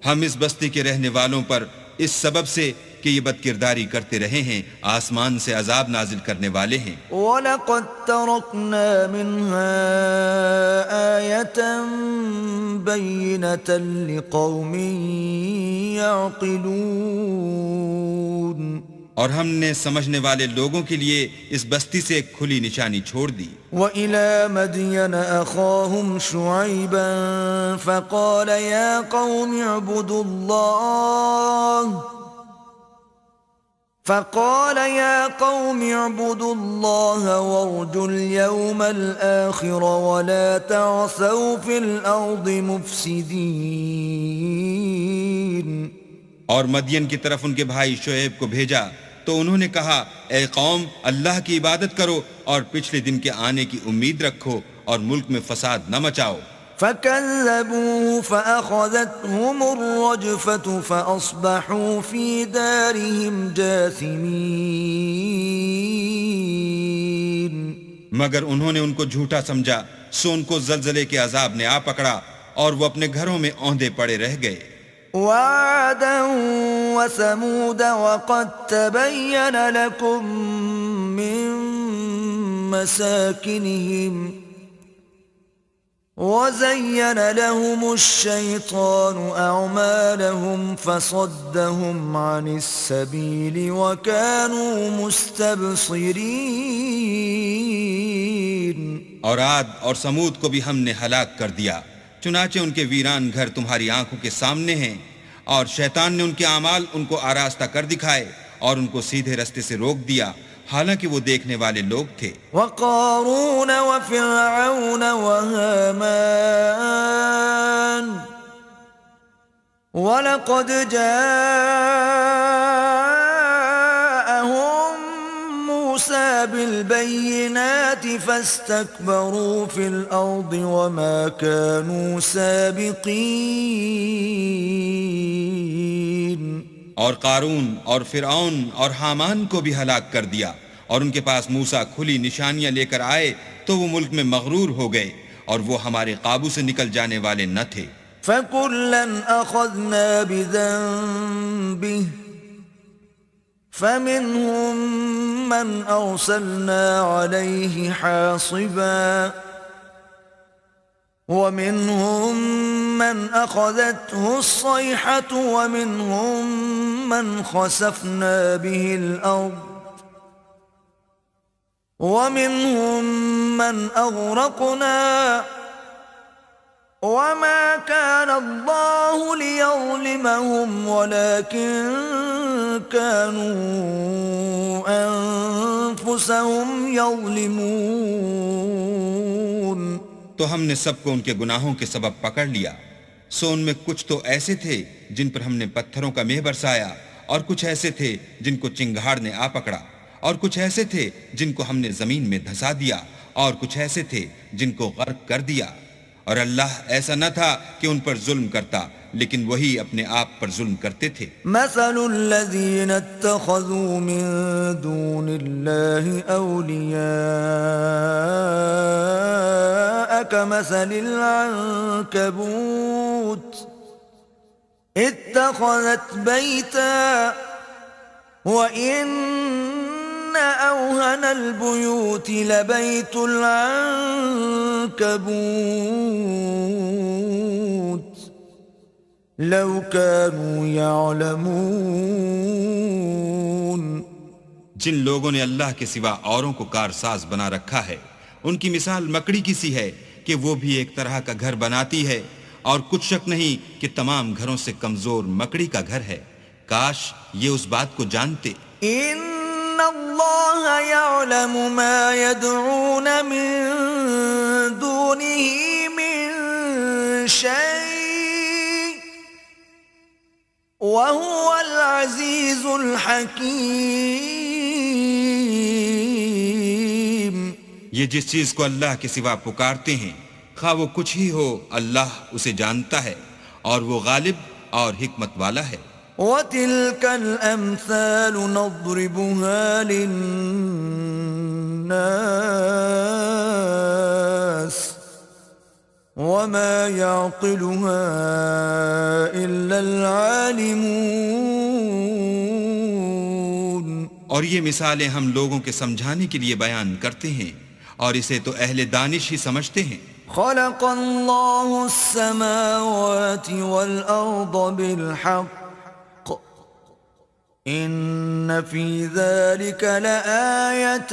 ہم اس بستی کے رہنے والوں پر اس سبب سے کہ یہ بدکرداری کرتے رہے ہیں آسمان سے عذاب نازل کرنے والے ہیں. وَلَقَدْ تَرَكْنَا مِنْهَا آيَةً بَيِّنَةً لِقَوْمٍ يَعْقِلُونَ. اور ہم نے سمجھنے والے لوگوں کے لیے اس بستی سے ایک کھلی نشانی چھوڑ دی. وَإِلَى مَدْيَنَ أَخَاهُمْ شُعَيْبًا فَقَالَ يَا قَوْمِ اعْبُدُوا اللَّهَ وَارْجُوا الْيَوْمَ الْآخِرَ وَلَا تَعْثَوْا فِي الْأَرْضِ مُفْسِدِينَ. اور مدین کی طرف ان کے بھائی شعیب کو بھیجا تو انہوں نے کہا اے قوم اللہ کی عبادت کرو اور پچھلے دن کے آنے کی امید رکھو اور ملک میں فساد نہ مچاؤ. فَكَذَّبُوهُ فَأَخَذَتْهُمُ الرَّجْفَةُ فَأَصْبَحُوا فِي دَارِهِمْ جَاثِمِينَ. مگر انہوں نے ان کو جھوٹا سمجھا سو ان کو زلزلے کے عذاب نے آ پکڑا اور وہ اپنے گھروں میں اوندے پڑے رہ گئے. وَعَادًا وَثَمُودَ وَقَدْ تَبَيَّنَ لَكُم مِّن مَّسَاكِنِهِمْ وَزَيَّنَ لَهُمُ الشَّيْطَانُ أَعْمَالَهُمْ فَصَدَّهُمْ عَنِ السَّبِيلِ وَكَانُوا مُسْتَبْصِرِينَ. اور عاد اور سمود کو بھی ہم نے ہلاک کر دیا، چنانچہ ان کے ویران گھر تمہاری آنکھوں کے سامنے ہیں، اور شیطان نے ان کے اعمال ان کو آراستہ کر دکھائے اور ان کو سیدھے رستے سے روک دیا حالانکہ وہ دیکھنے والے لوگ تھے. وَقَارُونَ وَفِرْعَوْنَ وَهَامَانَ وَلَقَدْ جَاءَهُم مُوسَى بِالْبَيِّنَاتِ فَاسْتَكْبَرُوا فِي الْأَرْضِ وَمَا كَانُوا سَابِقِينَ. اور قارون اور فرعون اور حامان کو بھی ہلاک کر دیا، اور ان کے پاس موسیٰ کھلی نشانیاں لے کر آئے تو وہ ملک میں مغرور ہو گئے اور وہ ہمارے قابو سے نکل جانے والے نہ تھے. فَكُلًّا أَخَذْنَا بِذَنبِهِ فَمِنْهُمْ مَنْ أَرْسَلْنَا عَلَيْهِ حَاصِبًا وَمِنْهُمْ مَنْ أَخَذَتْهُ الصَّيْحَةُ وَمِنْهُمْ مَنْ خَسَفْنَا بِهِ الْأَرْضَ ومنهم من أغرقنا وما كان الله ليظلمهم ولكن كانوا أنفسهم يظلمون. تو ہم نے سب کو ان کے گناہوں کے سبب پکڑ لیا، سو ان میں کچھ تو ایسے تھے جن پر ہم نے پتھروں کا مہ برسایا، اور کچھ ایسے تھے جن کو چنگھاڑ نے آ پکڑا، اور کچھ ایسے تھے جن کو ہم نے زمین میں دھسا دیا، اور کچھ ایسے تھے جن کو غرق کر دیا. اور اللہ ایسا نہ تھا کہ ان پر ظلم کرتا، لیکن وہی اپنے آپ پر ظلم کرتے تھے. مثل الذين اتخذوا من دون الله أولياء كمثل العنكبوت اتخذت بيتا وإن أوهن البيوت لبيت العنكبوت لو كانوا يعلمون. جن لوگوں نے اللہ کے سوا اوروں کو کارساز بنا رکھا ہے، ان کی مثال مکڑی کی سی ہے کہ وہ بھی ایک طرح کا گھر بناتی ہے، اور کچھ شک نہیں کہ تمام گھروں سے کمزور مکڑی کا گھر ہے. کاش یہ اس بات کو جانتے. ان اللہ یعلم ما يدعون من دونه من شيء وهو العزیز الحکیم. یہ جس چیز کو اللہ کے سوا پکارتے ہیں، خواہ وہ کچھ ہی ہو، اللہ اسے جانتا ہے، اور وہ غالب اور حکمت والا ہے. وَتِلْكَ الْأَمْثَالُ نَضْرِبُهَا لِلنَّاسِ وَمَا يَعْقِلُهَا إِلَّا الْعَالِمُونَ. اور یہ مثالیں ہم لوگوں کے سمجھانے کے لیے بیان کرتے ہیں، اور اسے تو اہل دانش ہی سمجھتے ہیں. خلق اللہ السماوات والأرض بالحق ان فی ذلك لآیة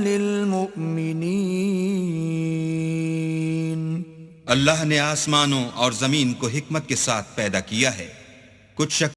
للمؤمنین. اللہ نے آسمانوں اور زمین کو حکمت کے ساتھ پیدا کیا ہے، کچھ شک